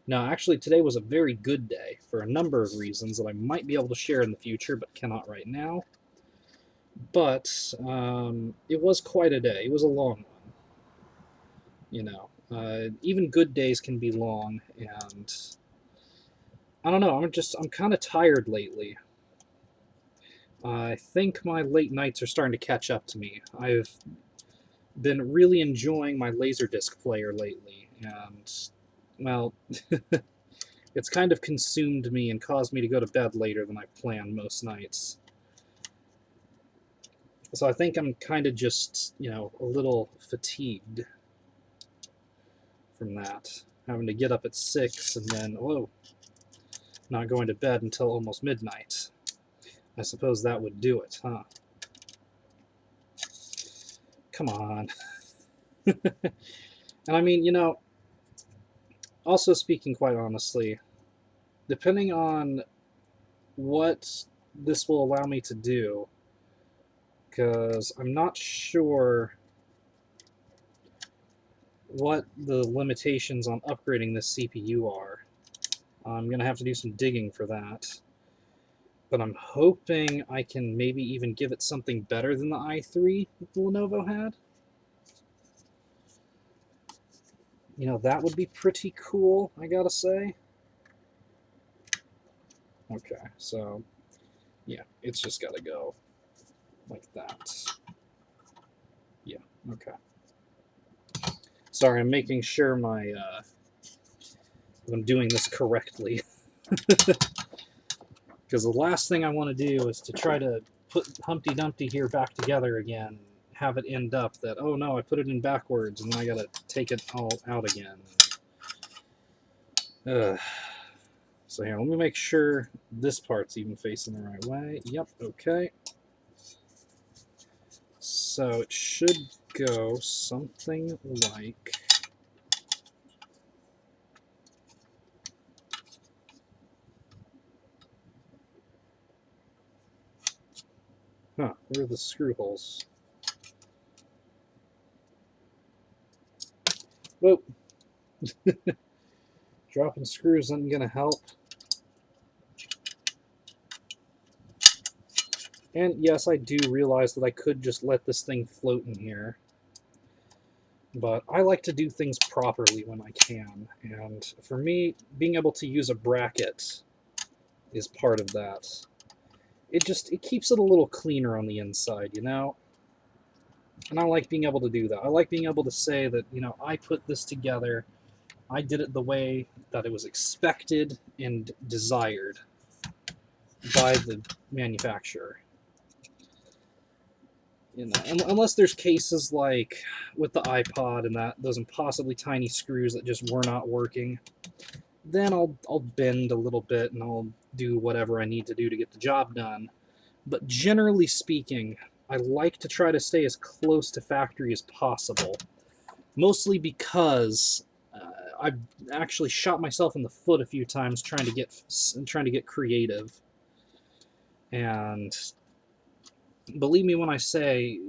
No, actually, today was a very good day for a number of reasons that I might be able to share in the future, but cannot right now. But it was quite a day. It was a long one. You know, even good days can be long, and I don't know. I'm kind of tired lately. I think my late nights are starting to catch up to me. I've been really enjoying my Laserdisc player lately, and well, it's kind of consumed me and caused me to go to bed later than I planned most nights. So I think I'm kind of just, you know, a little fatigued from that. Having to get up at 6 and then, whoa, not going to bed until almost midnight. I suppose that would do it, huh? Come on. And I mean, you know, also speaking quite honestly, depending on what this will allow me to do, because I'm not sure what the limitations on upgrading this CPU are. I'm going to have to do some digging for that. But I'm hoping I can maybe even give it something better than the i3 that the Lenovo had. You know, that would be pretty cool, I gotta say. Okay, so, yeah, it's just gotta go like that. Yeah, okay. Sorry, I'm making sure I'm doing this correctly. Because the last thing I want to do is to try to put Humpty Dumpty here back together again, have it end up that, oh no, I put it in backwards, and then I gotta take it all out again. So here, let me make sure this part's even facing the right way. Yep, okay. So it should go something like... Huh, where are the screw holes? Whoa. Dropping screws isn't going to help. And yes, I do realize that I could just let this thing float in here. But I like to do things properly when I can. And for me, being able to use a bracket is part of that. It keeps it a little cleaner on the inside, you know? And I like being able to do that. I like being able to say that, you know, I put this together. I did it the way that it was expected and desired by the manufacturer. You know, unless there's cases like with the iPod and those impossibly tiny screws that just were not working, then I'll bend a little bit and I'll do whatever I need to do to get the job done. But generally speaking, I like to try to stay as close to factory as possible, mostly because I've actually shot myself in the foot a few times trying to get creative. And believe me when I say,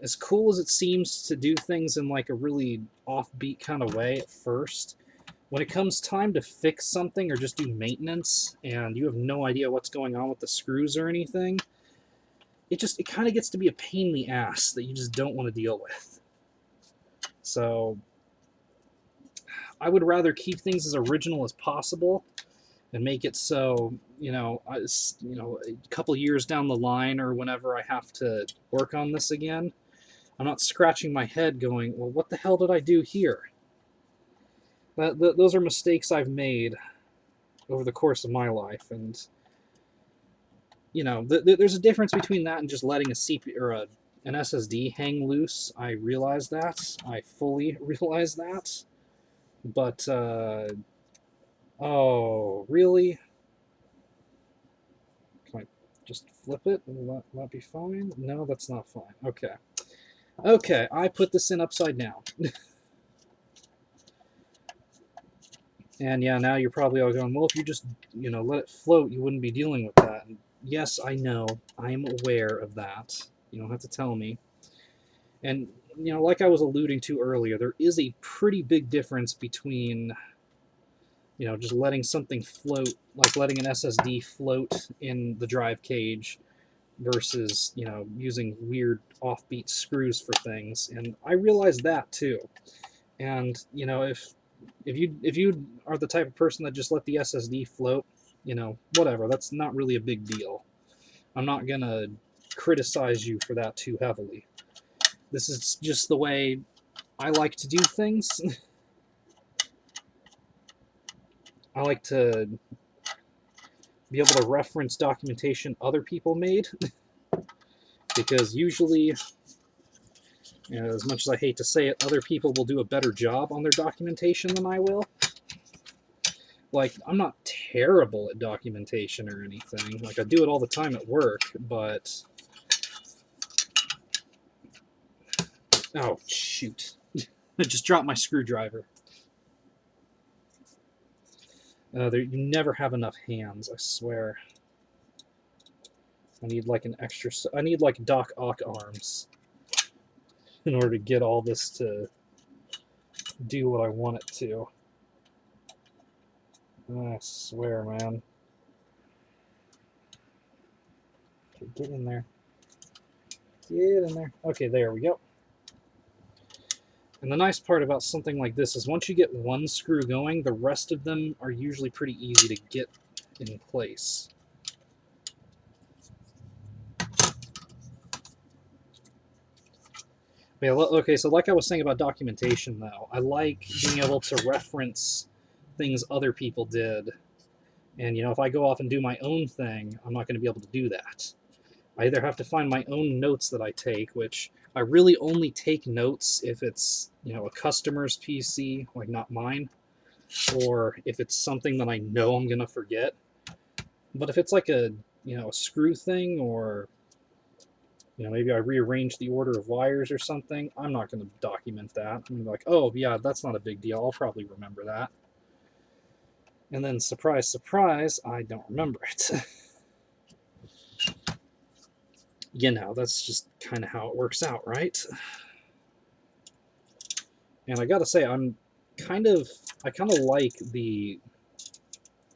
as cool as it seems to do things in like a really offbeat kind of way at first, when it comes time to fix something or just do maintenance and you have no idea what's going on with the screws or anything, it kind of gets to be a pain in the ass that you just don't want to deal with. So I would rather keep things as original as possible and make it so, a couple years down the line or whenever I have to work on this again, I'm not scratching my head going, well, what the hell did I do here? Those are mistakes I've made over the course of my life, and there's a difference between that and just letting a CPU or an SSD hang loose. I realize that. I fully realize that. But oh, really? Can I just flip it? Will that be fine? No, that's not fine. Okay. Okay, I put this in upside down. And yeah, now you're probably all going, well, if you just, let it float, you wouldn't be dealing with that. And yes, I know. I am aware of that. You don't have to tell me. And, like I was alluding to earlier, there is a pretty big difference between, just letting something float, like letting an SSD float in the drive cage versus, using weird offbeat screws for things. And I realize that too. And, if you are the type of person that just let the SSD float, whatever, that's not really a big deal. I'm not going to criticize you for that too heavily. This is just the way I like to do things. I like to be able to reference documentation other people made because usually, as much as I hate to say it, other people will do a better job on their documentation than I will. Like, I'm not terrible at documentation or anything. Like, I do it all the time at work, but... Oh, shoot. I just dropped my screwdriver. You never have enough hands, I swear. I need, like, I need, like, Doc Ock arms in order to get all this to do what I want it to. I swear, man. Okay, get in there. Get in there. Okay, there we go. And the nice part about something like this is once you get one screw going, the rest of them are usually pretty easy to get in place. Yeah, okay, so like I was saying about documentation, though, I like being able to reference things other people did. And, if I go off and do my own thing, I'm not going to be able to do that. I either have to find my own notes that I take, which I really only take notes if it's, a customer's PC, like not mine, or if it's something that I know I'm going to forget. But if it's like a screw thing, or maybe I rearrange the order of wires or something, I'm not going to document that. I'm going to be like, oh yeah, that's not a big deal. I'll probably remember that. And then surprise, surprise, I don't remember it. That's just kind of how it works out, right? And I gotta say, I kind of like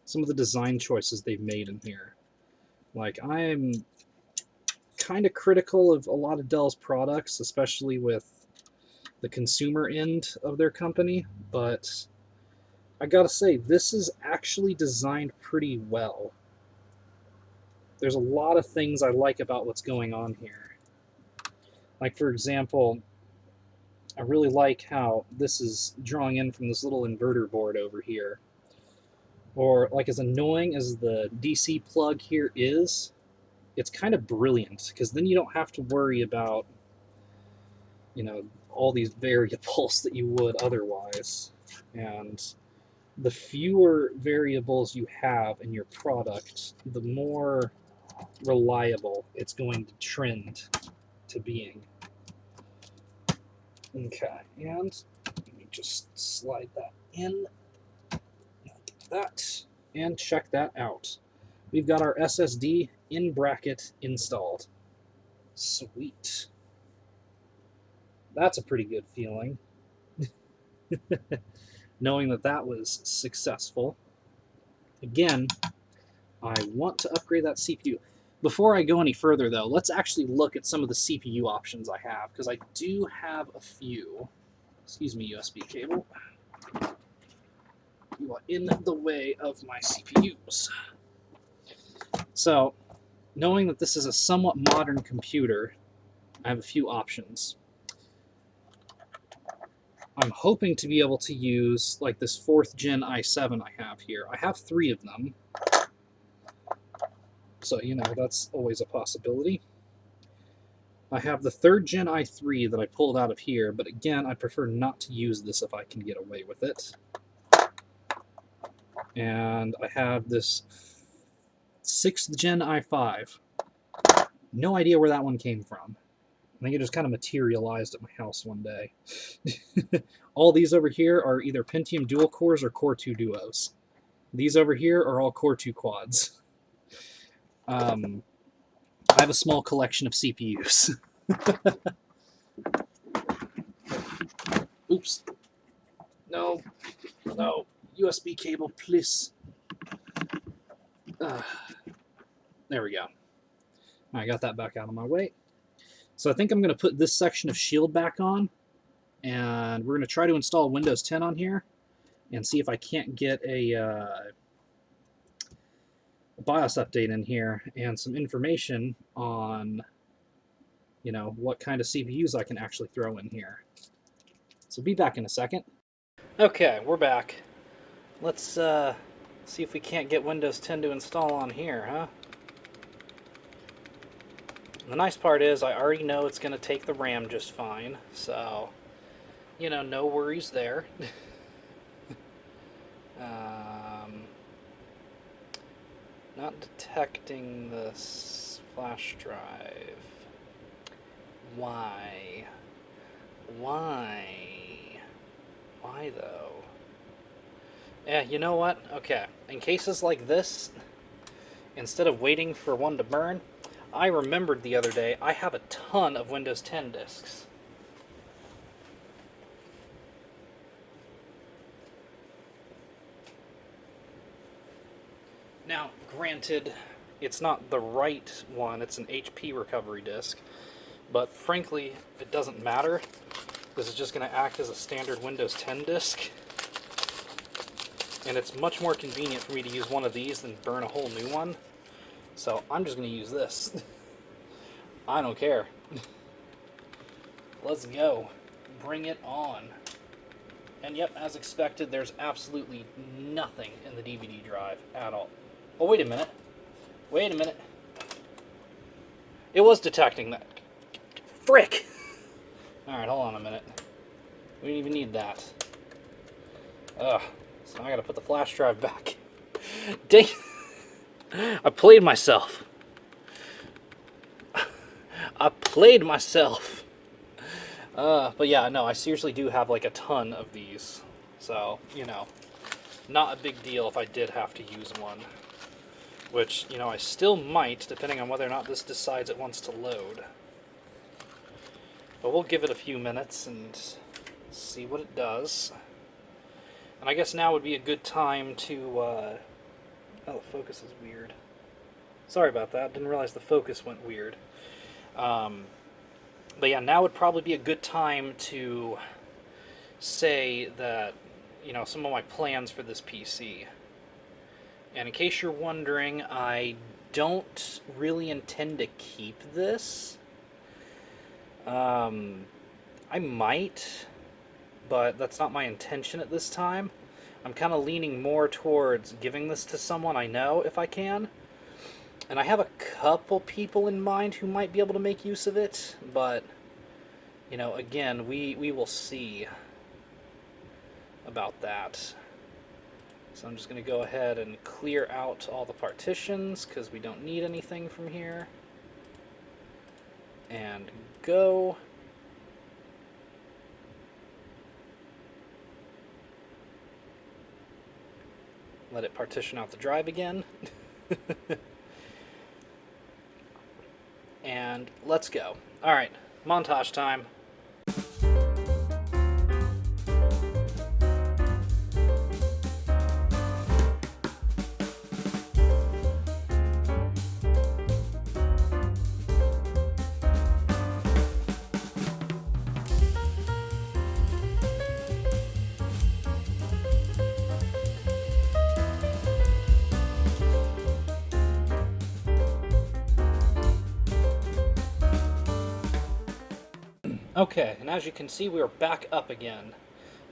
some of the design choices they've made in here. Like, I'm kind of critical of a lot of Dell's products, especially with the consumer end of their company, but I gotta say, this is actually designed pretty well. There's a lot of things I like about what's going on here. Like, for example, I really like how this is drawing in from this little inverter board over here. Or, like, as annoying as the DC plug here is, it's kind of brilliant, because then you don't have to worry about, you know, all these variables that you would otherwise. And the fewer variables you have in your product, the more reliable it's going to trend to being. Okay, and let me just slide that in, like that, and check that out. We've got our SSD in bracket installed. Sweet. That's a pretty good feeling. Knowing that that was successful. Again, I want to upgrade that CPU. Before I go any further, though, let's actually look at some of the CPU options I have, because I do have a few. Excuse me, USB cable. You are in the way of my CPUs. So, knowing that this is a somewhat modern computer, I have a few options. I'm hoping to be able to use like this 4th gen i7 I have here. I have 3 of them, so you know that's always a possibility. I have the 3rd gen i3 that I pulled out of here, but again, I prefer not to use this if I can get away with it. And I have this 6th gen i5. No idea where that one came from. I think it just kind of materialized at my house one day. All these over here are either Pentium dual cores or Core 2 duos. These over here are all Core 2 quads. I have a small collection of CPUs. Oops. No. No. USB cable, please. There we go. I got that back out of my way. So I think I'm going to put this section of Shield back on, and we're going to try to install Windows 10 on here and see if I can't get a BIOS update in here and some information on, you know, what kind of CPUs I can actually throw in here. So be back in a second. Okay, we're back. Let's see if we can't get Windows 10 to install on here, huh? The nice part is I already know it's going to take the RAM just fine, so, you know, no worries there. Not detecting this flash drive. Why? Why? Why though? Yeah, you know what? Okay, in cases like this, instead of waiting for one to burn, I remembered the other day I have a ton of Windows 10 disks. Now, granted, it's not the right one, it's an HP recovery disk, but frankly, it doesn't matter. This is just going to act as a standard Windows 10 disk, and it's much more convenient for me to use one of these than burn a whole new one, so I'm just going to use this. I don't care. Let's go. Bring it on. And yep, as expected, there's absolutely nothing in the DVD drive at all. Oh, wait a minute. Wait a minute. It was detecting that. Frick! Alright, hold on a minute. We didn't even need that. Ugh. So now I gotta put the flash drive back. Dang. I played myself. I played myself. But yeah, no, I seriously do have like a ton of these. So, you know, not a big deal if I did have to use one. Which, you know, I still might, depending on whether or not this decides it wants to load. But we'll give it a few minutes and See what it does. And I guess now would be a good time to... Oh, the focus is weird. Sorry about that. Didn't realize the focus went weird. But yeah, now would probably be a good time to say that, you know, some of my plans for this PC. And in case you're wondering, I don't really intend to keep this. I might, but that's not my intention at this time. I'm kind of leaning more towards giving this to someone I know if I can. And I have a couple people in mind who might be able to make use of it, but, you know, again, we will see about that. So I'm just going to go ahead and clear out all the partitions because we don't need anything from here. And go. Let it partition out the drive again. And let's go. Alright, montage time. Okay, and as you can see, we are back up again.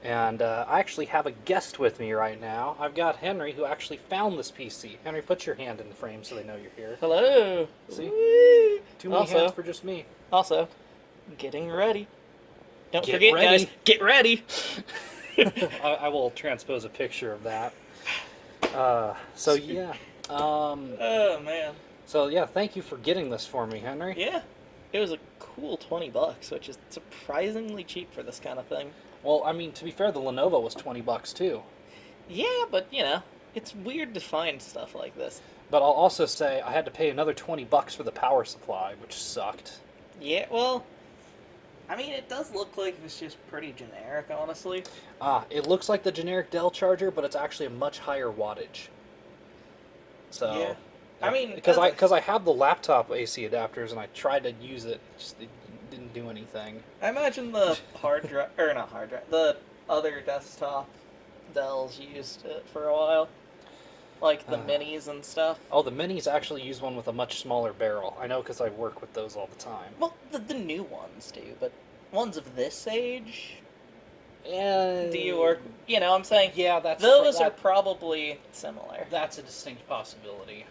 And I actually have a guest with me right now. I've got Henry, who actually found this PC. Henry, put your hand in the frame so they know you're here. Hello. See? Whee! Too many hands for just me. Also, getting ready. Don't Get forget, ready. guys, get ready. I will transpose a picture of that. So yeah. Oh, man. So yeah, thank you for getting this for me, Henry. Yeah, it was a cool $20, which is surprisingly cheap for this kind of thing. Well, I mean, to be fair, the Lenovo was $20 too. Yeah, but, you know, it's weird to find stuff like this. But I'll also say I had to pay another $20 for the power supply, which sucked. Yeah, well, I mean, it does look like it's just pretty generic, honestly. It looks like the generic Dell charger, but it's actually a much higher wattage. So, yeah. I mean, because I have the laptop AC adapters and I tried to use it, it didn't do anything. I imagine the hard drive, or not hard drive, the other desktop Dells used it for a while. Like the minis and stuff. Oh, the minis actually use one with a much smaller barrel. I know because I work with those all the time. Well, the new ones do, but ones of this age... Yeah. Do you work... You know, I'm saying... Yeah, those are probably similar. That's a distinct possibility.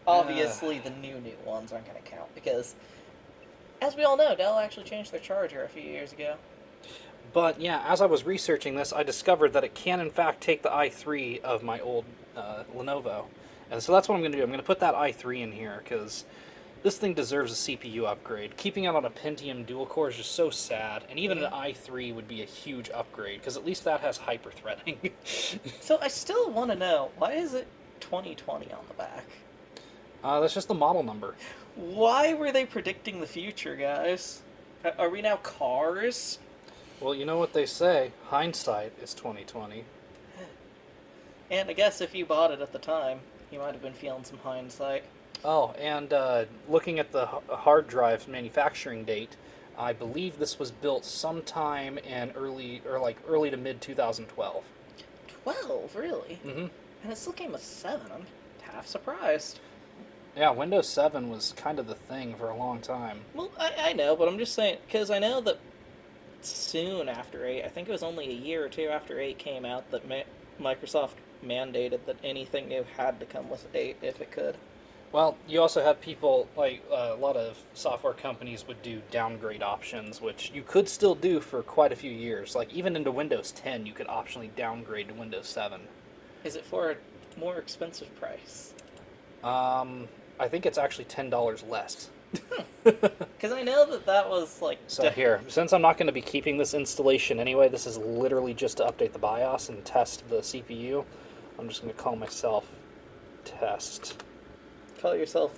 Obviously, the new ones aren't going to count, because, as we all know, Dell actually changed their charger a few years ago. But, yeah, as I was researching this, I discovered that it can, in fact, take the i3 of my old Lenovo. And so that's what I'm going to do. I'm going to put that i3 in here, because this thing deserves a CPU upgrade. Keeping it on a Pentium dual-core is just so sad, and even an i3 would be a huge upgrade, because at least that has hyper-threading. So I still want to know, why is it 2020 on the back? That's just the model number. Why were they predicting the future, guys? Are we now cars? Well, you know what they say, hindsight is 2020. And I guess if you bought it at the time, you might have been feeling some hindsight. Oh, and looking at the hard drive manufacturing date, I believe this was built sometime in early to mid 2012. 12, really? Mm-hmm. And it still came with 7. I'm half surprised. Yeah, Windows 7 was kind of the thing for a long time. Well, I know, but I'm just saying, because I know that soon after 8, I think it was only a year or two after 8 came out, that Microsoft mandated that anything new had to come with 8 if it could. Well, you also had people, like a lot of software companies would do downgrade options, which you could still do for quite a few years. Like, even into Windows 10, you could optionally downgrade to Windows 7. Is it for a more expensive price? I think it's actually $10 less. Because I know that was, like... So here, since I'm not going to be keeping this installation anyway, this is literally just to update the BIOS and test the CPU. I'm just going to call myself Test. Call yourself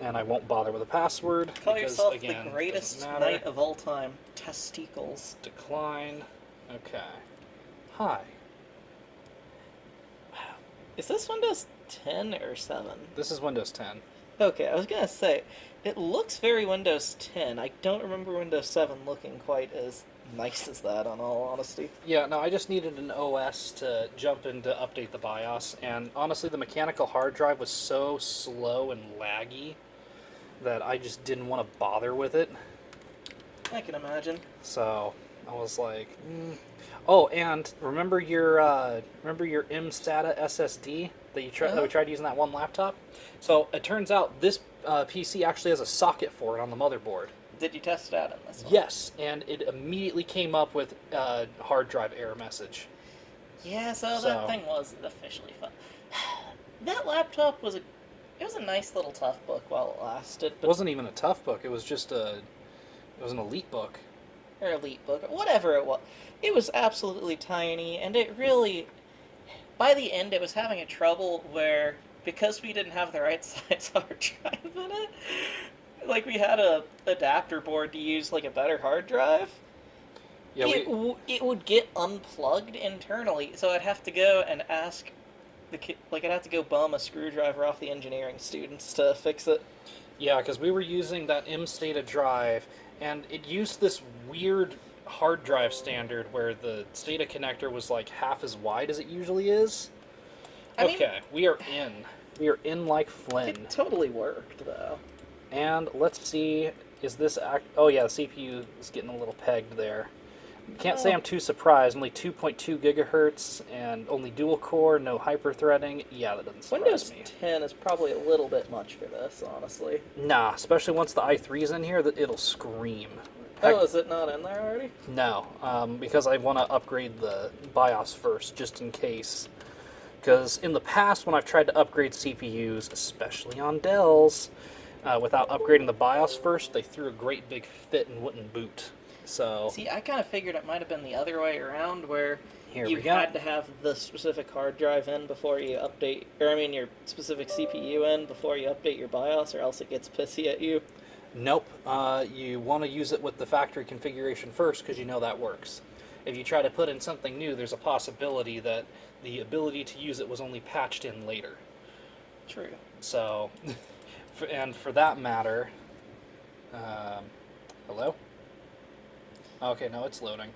and I won't bother with a password. Call because, yourself again, the greatest doesn't matter. knight of all time. Testicles. Decline. Okay. Hi. Is this Windows 10 or 7? This is Windows 10. Okay, I was gonna say, it looks very Windows 10. I don't remember Windows 7 looking quite as nice as that, on all honesty. Yeah, no, I just needed an OS to jump in to update the BIOS, and honestly, the mechanical hard drive was so slow and laggy that I just didn't want to bother with it. I can imagine. So I was like, Oh, and remember your MSATA SSD that we tried using that one laptop? So it turns out this PC actually has a socket for it on the motherboard. Did you test it out in this one? Yes, and it immediately came up with hard drive error message. Yeah, so that thing was officially fun. That laptop was a nice little tough book while it lasted. It wasn't even a tough book. It was just it was an elite book. Or elite book, or whatever it was. It was absolutely tiny, and it really, by the end, it was having a trouble where, because we didn't have the right size hard drive in it, like we had a adapter board to use like a better hard drive. Yeah, it would get unplugged internally, so I'd have to go and ask I'd have to go bum a screwdriver off the engineering students to fix it. Yeah, because we were using that MSATA drive, and it used this weird hard drive standard where the SATA connector was like half as wide as it usually is. Okay, we are in. We are in like Flynn. It totally worked, though. And let's see, is this... Oh yeah, the CPU is getting a little pegged there. Can't say I'm too surprised. Only 2.2 gigahertz and only dual core, no hyper-threading. Yeah, that doesn't surprise me. Windows 10 is probably a little bit much for this, honestly. Nah, especially once the i3's in here, it'll scream. Oh, is it not in there already? No, because I want to upgrade the BIOS first, just in case. Because in the past, when I've tried to upgrade CPUs, especially on Dells, without upgrading the BIOS first, they threw a great big fit and wouldn't boot. So see, I kind of figured it might have been the other way around, where you had to have the specific hard drive in before you update, or I mean your specific CPU in before you update your BIOS, or else it gets pissy at you. Nope. You want to use it with the factory configuration first, because you know that works. If you try to put in something new, there's a possibility that the ability to use it was only patched in later. True. So, and for that matter, hello? Okay, no, it's loading.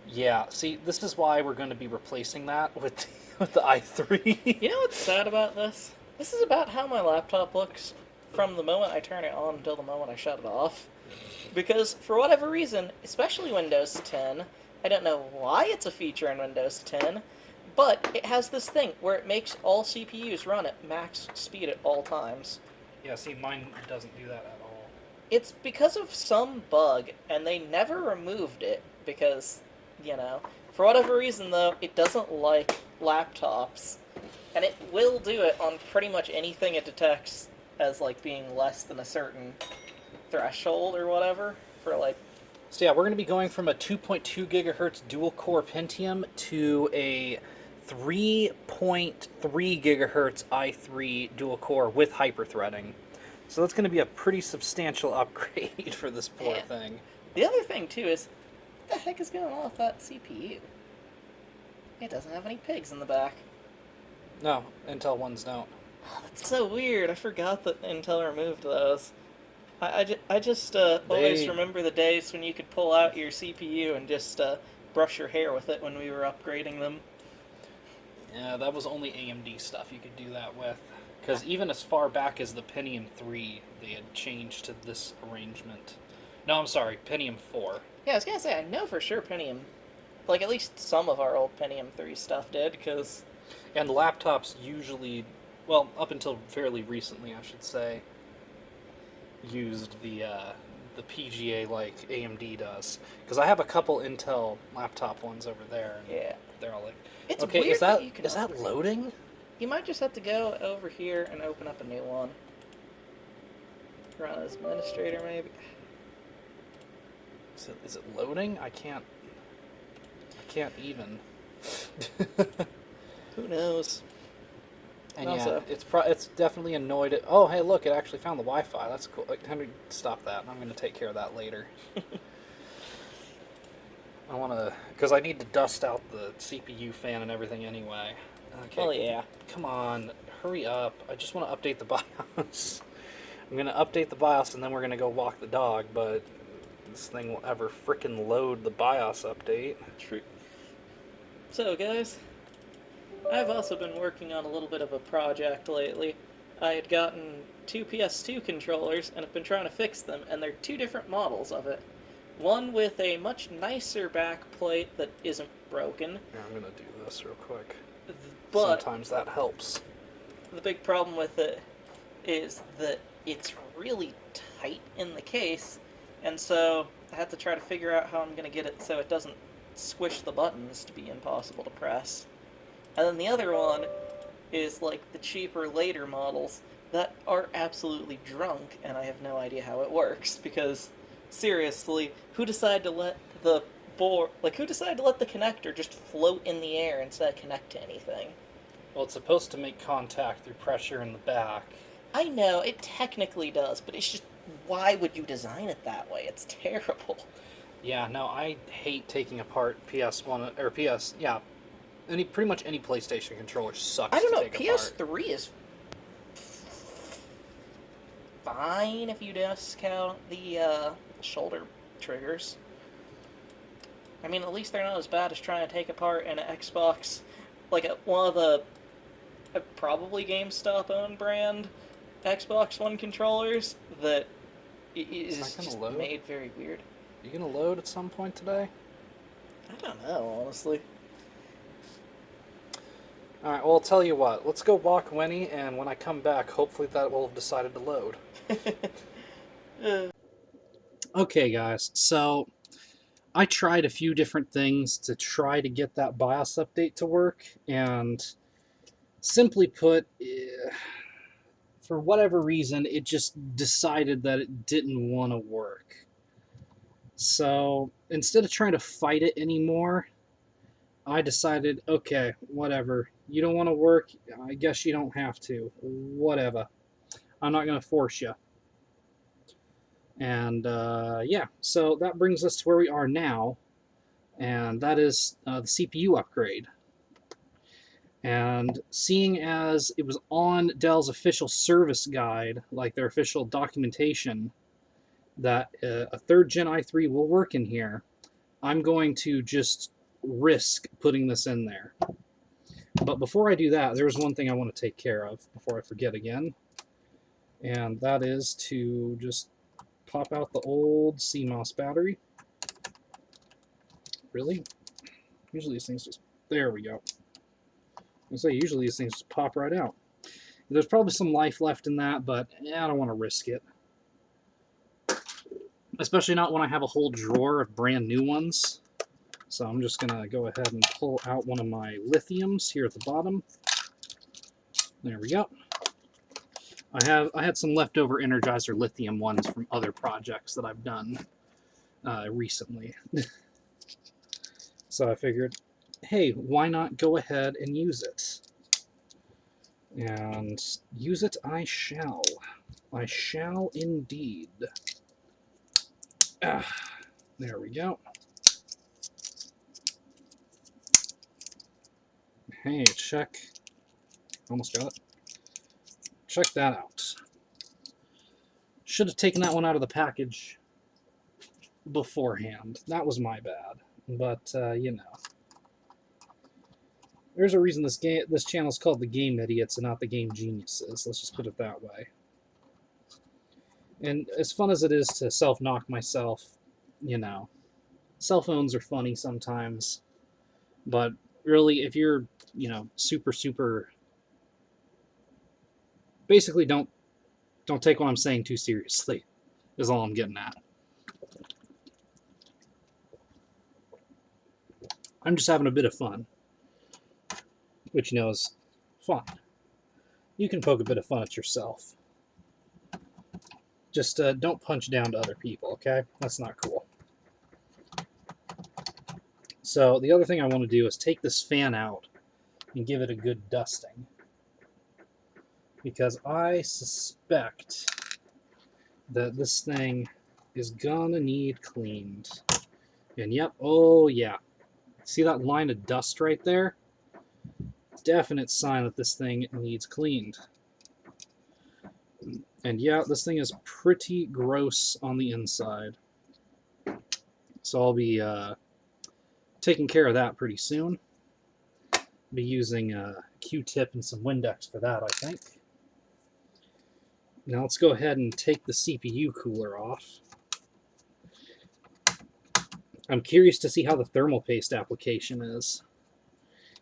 Yeah, see, this is why we're going to be replacing that with the i3. You know what's sad about this? This is about how my laptop looks from the moment I turn it on until the moment I shut it off. Because, for whatever reason, especially Windows 10, I don't know why it's a feature in Windows 10, but it has this thing where it makes all CPUs run at max speed at all times. Yeah, see, mine doesn't do that at all. It's because of some bug, and they never removed it, because, for whatever reason, though, it doesn't like laptops, and it will do it on pretty much anything it detects as, being less than a certain threshold or whatever, for, So yeah, we're going to be going from a 2.2 gigahertz dual-core Pentium to a 3.3 gigahertz i3 dual-core with hyper-threading. So that's going to be a pretty substantial upgrade for this poor thing. The other thing, too, is what the heck is going on with that CPU? It doesn't have any pigs in the back. No, Intel ones don't. Oh, that's so weird. I forgot that Intel removed those. I just always remember the days when you could pull out your CPU and just brush your hair with it when we were upgrading them. Yeah, that was only AMD stuff you could do that with. Because even as far back as the Pentium 3, they had changed to this arrangement. No, I'm sorry, Pentium 4. Yeah, I was going to say, I know for sure Pentium, at least some of our old Pentium 3 stuff did, because... And laptops usually, well, up until fairly recently, I should say, used the PGA like AMD does. Because I have a couple Intel laptop ones over there, and they're all like... It's okay, weird is that loading? You might just have to go over here and open up a new one. Run as administrator, maybe. Is it loading? I can't even. Who knows? And Also, yeah, it's definitely annoyed it. Oh, hey, look, it actually found the Wi-Fi. That's cool. Like, Henry, stop that. I'm going to take care of that later. I want to, because I need to dust out the CPU fan and everything anyway. Okay. well, yeah. Come on, hurry up. I just want to update the BIOS. I'm going to update the BIOS and then we're going to go walk the dog, but this thing will ever frickin' load the BIOS update. True. So, guys, I've also been working on a little bit of a project lately. I had gotten 2 PS2 controllers and have been trying to fix them, and they're 2 different models of it. One with a much nicer back plate that isn't broken. Here, I'm going to do this real quick. But sometimes that helps. the big problem with it is that it's really tight in the case, and so I had to try to figure out how I'm going to get it so it doesn't squish the buttons to be impossible to press. And then the other one is like the cheaper later models that are absolutely drunk, and I have no idea how it works, because seriously, who decided to let the connector just float in the air instead of connect to anything? Well, it's supposed to make contact through pressure in the back. I know, it technically does, but it's just, why would you design it that way? It's terrible. Yeah, no, I hate taking apart PS1 or pretty much any PlayStation controller sucks. I don't know, to take apart. PS3 is fine if you discount the shoulder triggers. I mean, at least they're not as bad as trying to take apart an Xbox, like one of the probably GameStop owned brand Xbox One controllers that is just load? made very weird. You gonna load at some point today? I don't know, honestly. Alright, well, I'll tell you what. Let's go walk Winnie, and when I come back, hopefully that will have decided to load. Okay, guys, so I tried a few different things to try to get that BIOS update to work, and simply put, for whatever reason, it just decided that it didn't want to work. So instead of trying to fight it anymore, I decided, okay, whatever. You don't want to work, I guess you don't have to. Whatever. I'm not going to force you. And yeah, so that brings us to where we are now, and that is the CPU upgrade. And seeing as it was on Dell's official service guide, like their official documentation, that a 3rd Gen i3 will work in here, I'm going to just risk putting this in there. But before I do that, there's one thing I want to take care of before I forget again, and that is to just pop out the old CMOS battery. Really? Usually these things just... There we go. I say usually these things just pop right out. There's probably some life left in that, but I don't want to risk it. Especially not when I have a whole drawer of brand new ones. So I'm just going to go ahead and pull out one of my lithiums here at the bottom. There we go. I had some leftover Energizer lithium ones from other projects that I've done recently. So I figured, hey, why not go ahead and use it? And use it I shall. I shall indeed. There we go. Hey, check. Almost got it. Check that out. Should have taken that one out of the package beforehand. That was my bad. But, you know. There's a reason this channel is called The Game Idiots and not The Game Geniuses. Let's just put it that way. And as fun as it is to self-knock myself, you know, cell phones are funny sometimes. But really, if you're, you know, super... Basically, don't take what I'm saying too seriously, is all I'm getting at. I'm just having a bit of fun, which, you know, is fun. You can poke a bit of fun at yourself. Just don't punch down to other people, okay? That's not cool. So the other thing I want to do is take this fan out and give it a good dusting. because I suspect that this thing is gonna need cleaned. And yep, oh yeah. See that line of dust right there? Definite sign that this thing needs cleaned. And yeah, this thing is pretty gross on the inside. So I'll be taking care of that pretty soon. Be using a Q-tip and some Windex for that, I think. Now let's go ahead and take the CPU cooler off. I'm curious to see how the thermal paste application is.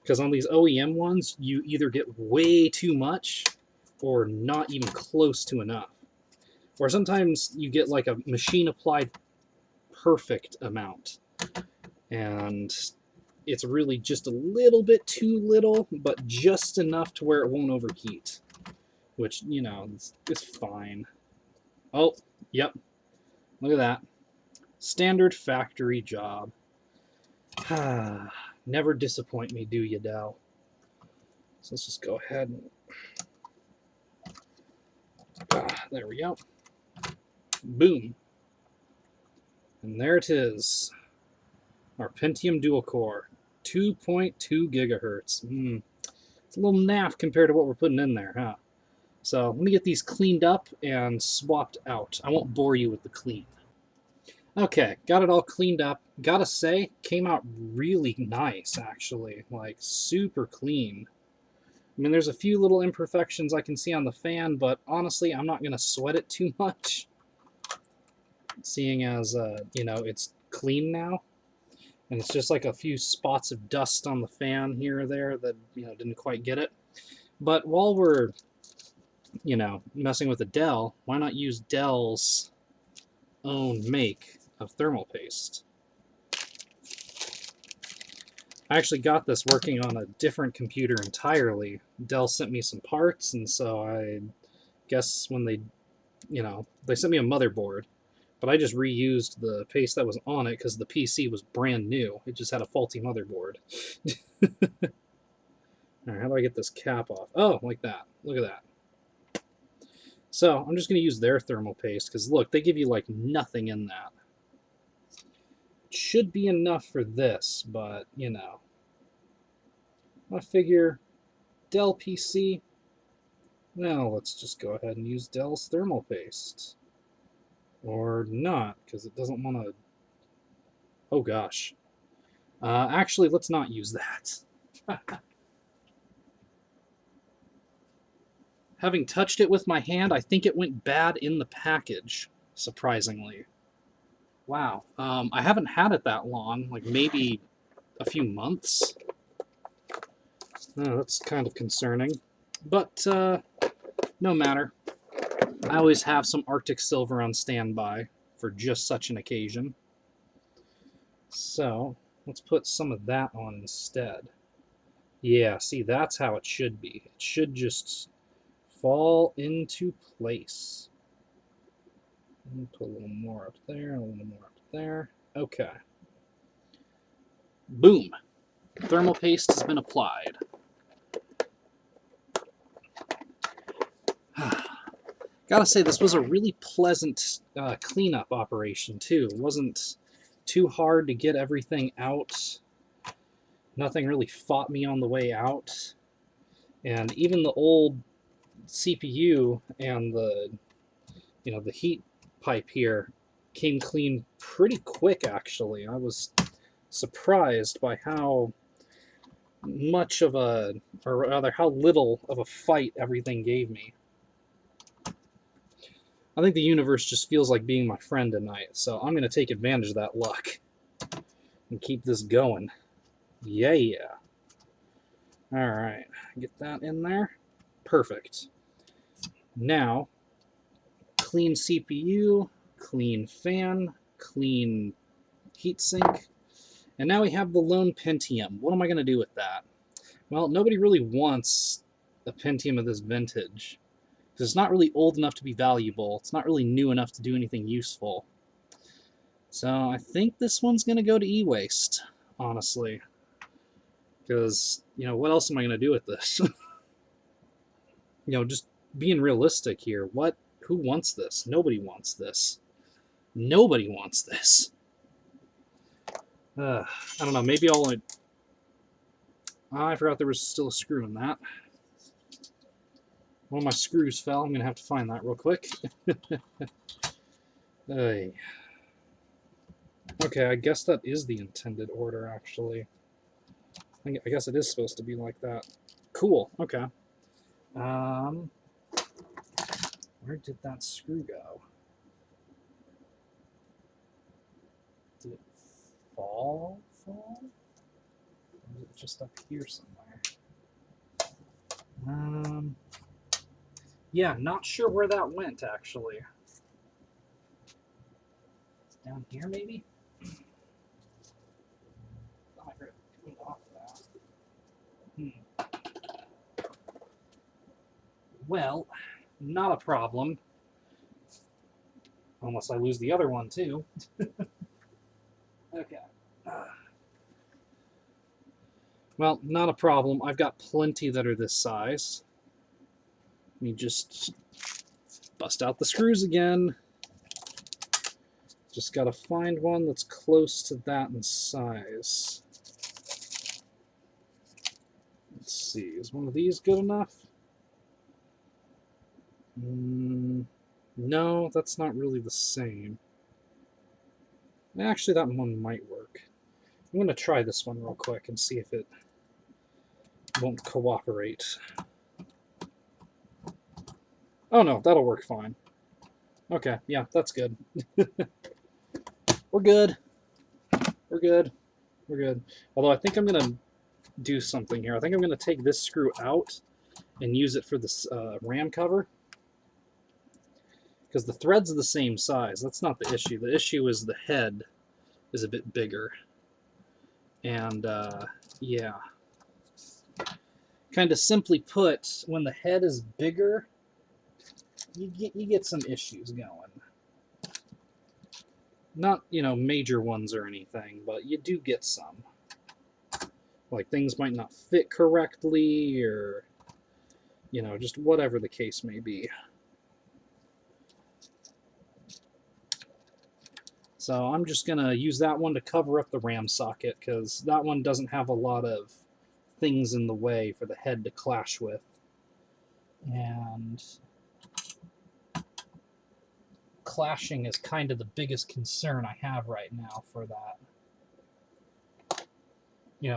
Because on these OEM ones, you either get way too much or not even close to enough. Or sometimes you get like a machine applied perfect amount. And it's really just a little bit too little, but just enough to where it won't overheat. Which, you know, is fine. Oh, yep. Look at that. Standard factory job. Never disappoint me, do you, Dell? So let's just go ahead and... there we go. Boom. And there it is. Our Pentium dual core. 2.2 gigahertz. It's a little naff compared to what we're putting in there, huh? So let me get these cleaned up and swapped out. I won't bore you with the clean. Okay, got it all cleaned up. Gotta say, came out really nice, actually. Like, super clean. I mean, there's a few little imperfections I can see on the fan, but honestly, I'm not going to sweat it too much. Seeing as, you know, it's clean now. And it's just like a few spots of dust on the fan here or there that, you know, didn't quite get it. But while we're, you know, messing with the Dell, why not use Dell's own make of thermal paste? I actually got this working on a different computer entirely. Dell sent me some parts, and so I guess when they, you know, they sent me a motherboard, but I just reused the paste that was on it because the PC was brand new. It just had a faulty motherboard. All right, how do I get this cap off? Oh, like that. Look at that. So I'm just going to use their thermal paste because look, they give you like nothing in that. It should be enough for this, but you know, I figure Dell PC. Well, let's just go ahead and use Dell's thermal paste, or not because it doesn't want to. Oh gosh. Actually, let's not use that. Having touched it with my hand, I think it went bad in the package, surprisingly. Wow. I haven't had it that long, like maybe a few months. Oh, that's kind of concerning. But no matter. I always have some Arctic Silver on standby for just such an occasion. So let's put some of that on instead. Yeah, see, that's how it should be. It should just fall into place. Put a little more up there, a little more up there. Okay. Boom. Thermal paste has been applied. Gotta say, this was a really pleasant cleanup operation, too. It wasn't too hard to get everything out. Nothing really fought me on the way out. And even the old CPU and the, you know, the heat pipe here came clean pretty quick, actually. I was surprised by how much of a, or rather, how little of a fight everything gave me. I think the universe just feels like being my friend tonight, so I'm going to take advantage of that luck and keep this going. Yeah. Alright, get that in there. Perfect. Now, clean CPU, clean fan, clean heatsink, and now we have the lone Pentium. What am I going to do with that? Well, nobody really wants a Pentium of this vintage, because it's not really old enough to be valuable. It's not really new enough to do anything useful. So I think this one's going to go to e-waste, honestly. Because, you know, what else am I going to do with this? You know, just being realistic here. Who wants this? Nobody wants this. Nobody wants this. I don't know. Maybe I'll. I forgot there was still a screw in that. One of my screws fell. I'm going to have to find that real quick. Hey. Okay, I guess that is the intended order, actually. I guess it is supposed to be like that. Cool. Okay. Where did that screw go? Did it fall? Or is it just up here somewhere? Yeah, not sure where that went, actually. It's down here, maybe? Oh, I heard it off that. Well, not a problem. Unless I lose the other one, too. Okay. Well, not a problem. I've got plenty that are this size. Let me just bust out the screws again. Just gotta find one that's close to that in size. Let's see, is one of these good enough? No, that's not really the same. Actually, that one might work. I'm going to try this one real quick and see if it won't cooperate. Oh no, that'll work fine. Okay, yeah, that's good. We're good. We're good. We're good. Although I think I'm going to do something here. I think I'm going to take this screw out and use it for this RAM cover. Because the threads are the same size. That's not the issue. The issue is the head is a bit bigger. And, yeah. Kind of simply put, when the head is bigger, you get some issues going. Not, major ones or anything, but you do get some. Like, things might not fit correctly, or, just whatever the case may be. So I'm just going to use that one to cover up the RAM socket, because that one doesn't have a lot of things in the way for the head to clash with. And clashing is kind of the biggest concern I have right now for that.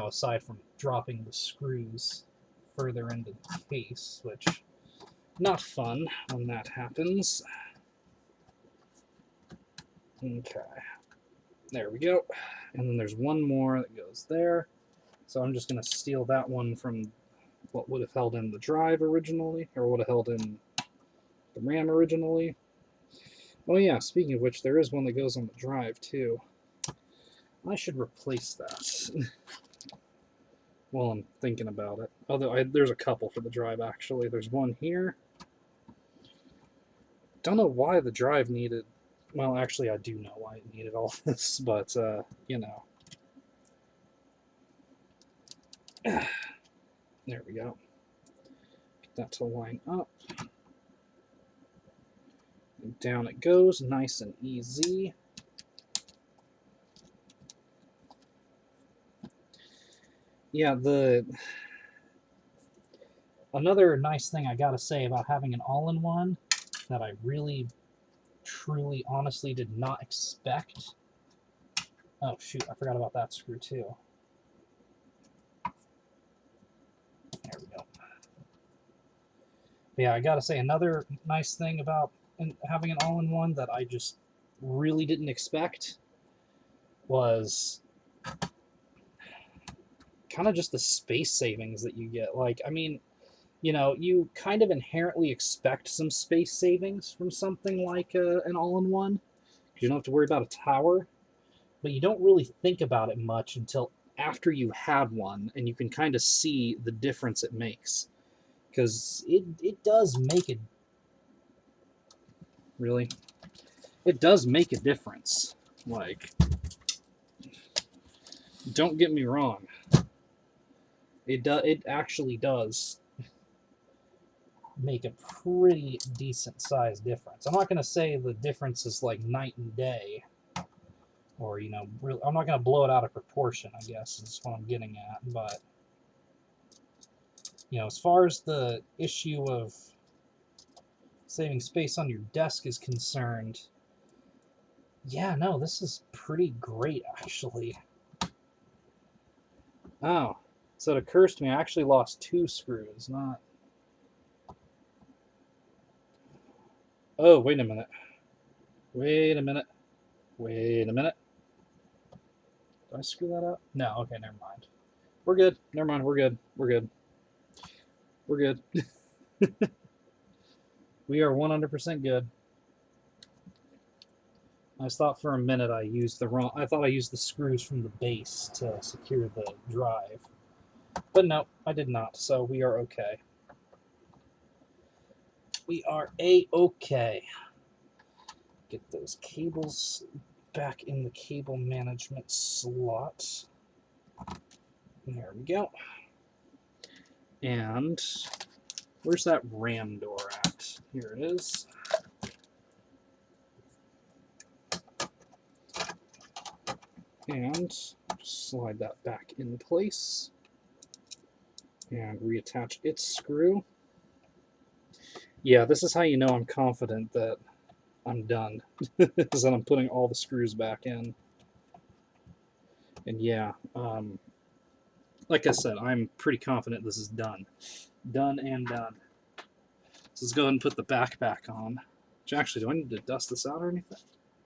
Aside from dropping the screws further into the case, which not fun when that happens. Okay, there we go. And then there's one more that goes there. So I'm just going to steal that one from what would have held in the drive originally, or would have held in the RAM originally. Oh yeah, speaking of which, there is one that goes on the drive too. I should replace that. While I'm thinking about it. Although there's a couple for the drive, actually. There's one here. Don't know why the drive needed... Well, actually, I do know why it needed all this, but, There we go. Get that to line up. And down it goes, nice and easy. Yeah, another nice thing I gotta say about having an all-in-one that I really, truly, honestly did not expect. Oh shoot, I forgot about that screw too. There we go. But yeah, I gotta say another nice thing about having an all-in-one that I just really didn't expect was kind of just the space savings that you get. Like, I mean, you kind of inherently expect some space savings from something like an all-in-one, because you don't have to worry about a tower, but you don't really think about it much until after you had one, and you can kind of see the difference it makes. Because it does make it... Really? It does make a difference. Like, don't get me wrong. It actually does. make a pretty decent size difference. I'm not going to say the difference is like night and day, or, you know, really, I'm not going to blow it out of proportion, I guess is what I'm getting at. But, you know, as far as the issue of saving space on your desk is concerned, yeah, no, this is pretty great, actually. Oh, so it occurs to me I actually lost 2 screws, not... Oh, wait a minute. Wait a minute. Wait a minute. Did I screw that up? No, okay, never mind. We're good. Never mind, we're good. We're good. We're good. We are 100% good. I just thought for a minute I used the wrong... I thought I used the screws from the base to secure the drive. But no, I did not, so we are okay. We are A-okay. Get those cables back in the cable management slot. There we go. And where's that RAM door at? Here it is. And slide that back in place. And reattach its screw. Yeah, this is how you know I'm confident that I'm done. Is that I'm putting all the screws back in. And yeah, like I said, I'm pretty confident this is done. Done and done. So let's go ahead and put the back on. Which actually, do I need to dust this out or anything?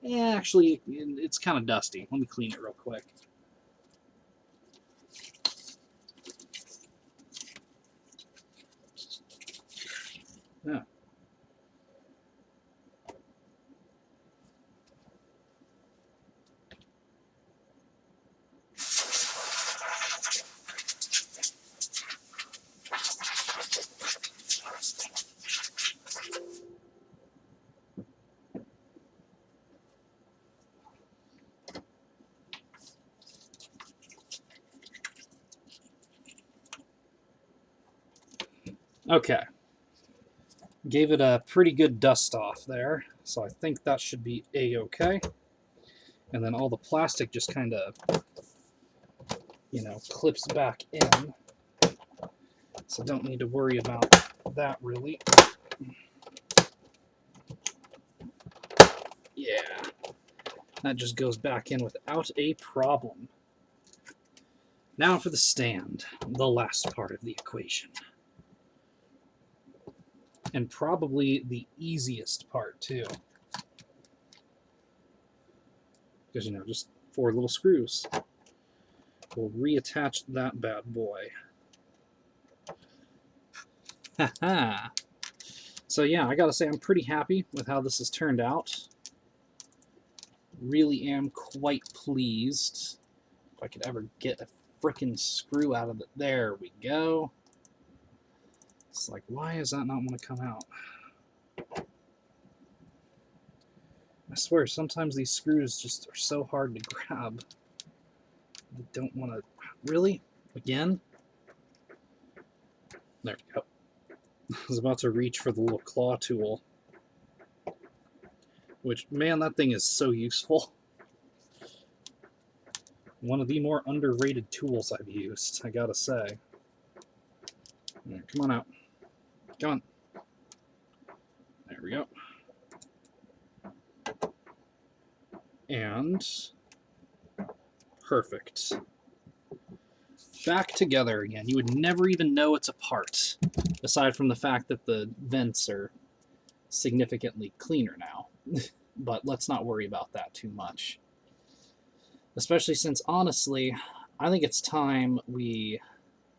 Yeah, actually, it's kind of dusty. Let me clean it real quick. Yeah. Okay. Gave it a pretty good dust off there, so I think that should be A-okay. And then all the plastic just kind of, you know, clips back in. So don't need to worry about that really. Yeah. That just goes back in without a problem. Now for the stand, the last part of the equation. And probably the easiest part, too. Because, you know, just 4 little screws. We'll reattach that bad boy. Haha. So yeah, I gotta say I'm pretty happy with how this has turned out. Really am quite pleased. If I could ever get a frickin' screw out of it. There we go. It's like, why does that not want to come out? I swear, sometimes these screws just are so hard to grab. They don't want to... Really? Again? There we go. I was about to reach for the little claw tool. Which, man, that thing is so useful. One of the more underrated tools I've used, I gotta say. Right, come on out. Come on. There we go. And perfect. Back together again. You would never even know it's apart, aside from the fact that the vents are significantly cleaner now. But let's not worry about that too much. Especially since, honestly, I think it's time we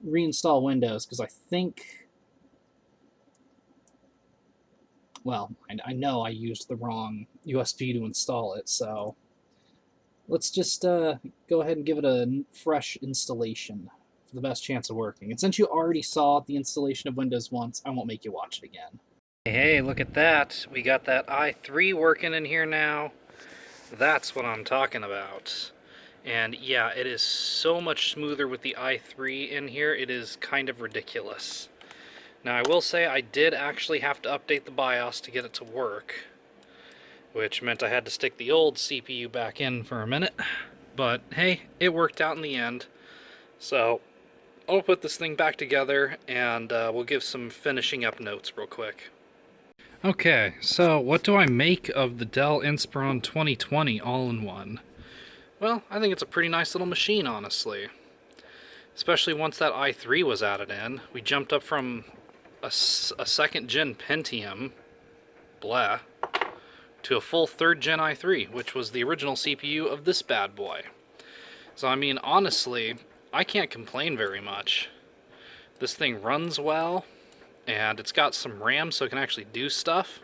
reinstall Windows, because I think... Well, I know I used the wrong USB to install it, so let's just go ahead and give it a fresh installation for the best chance of working. And since you already saw the installation of Windows once, I won't make you watch it again. Hey, look at that. We got that i3 working in here now. That's what I'm talking about. And yeah, it is so much smoother with the i3 in here, it is kind of ridiculous. Now, I will say I did actually have to update the BIOS to get it to work, which meant I had to stick the old CPU back in for a minute. But hey, it worked out in the end. So I'll put this thing back together and we'll give some finishing up notes real quick. Okay, so what do I make of the Dell Inspiron 2020 all-in-one? Well, I think it's a pretty nice little machine, honestly. Especially once that i3 was added in. We jumped up from a second gen Pentium, blah, to a full third gen i3, which was the original CPU of this bad boy. So I mean, honestly, I can't complain very much. This thing runs well, and it's got some RAM so it can actually do stuff.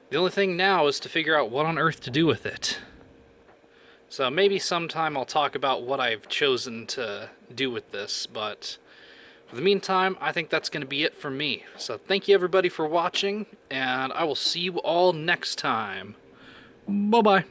The only thing now is to figure out what on earth to do with it. So maybe sometime I'll talk about what I've chosen to do with this, but for the meantime, I think that's going to be it for me. So thank you everybody for watching, and I will see you all next time. Bye-bye.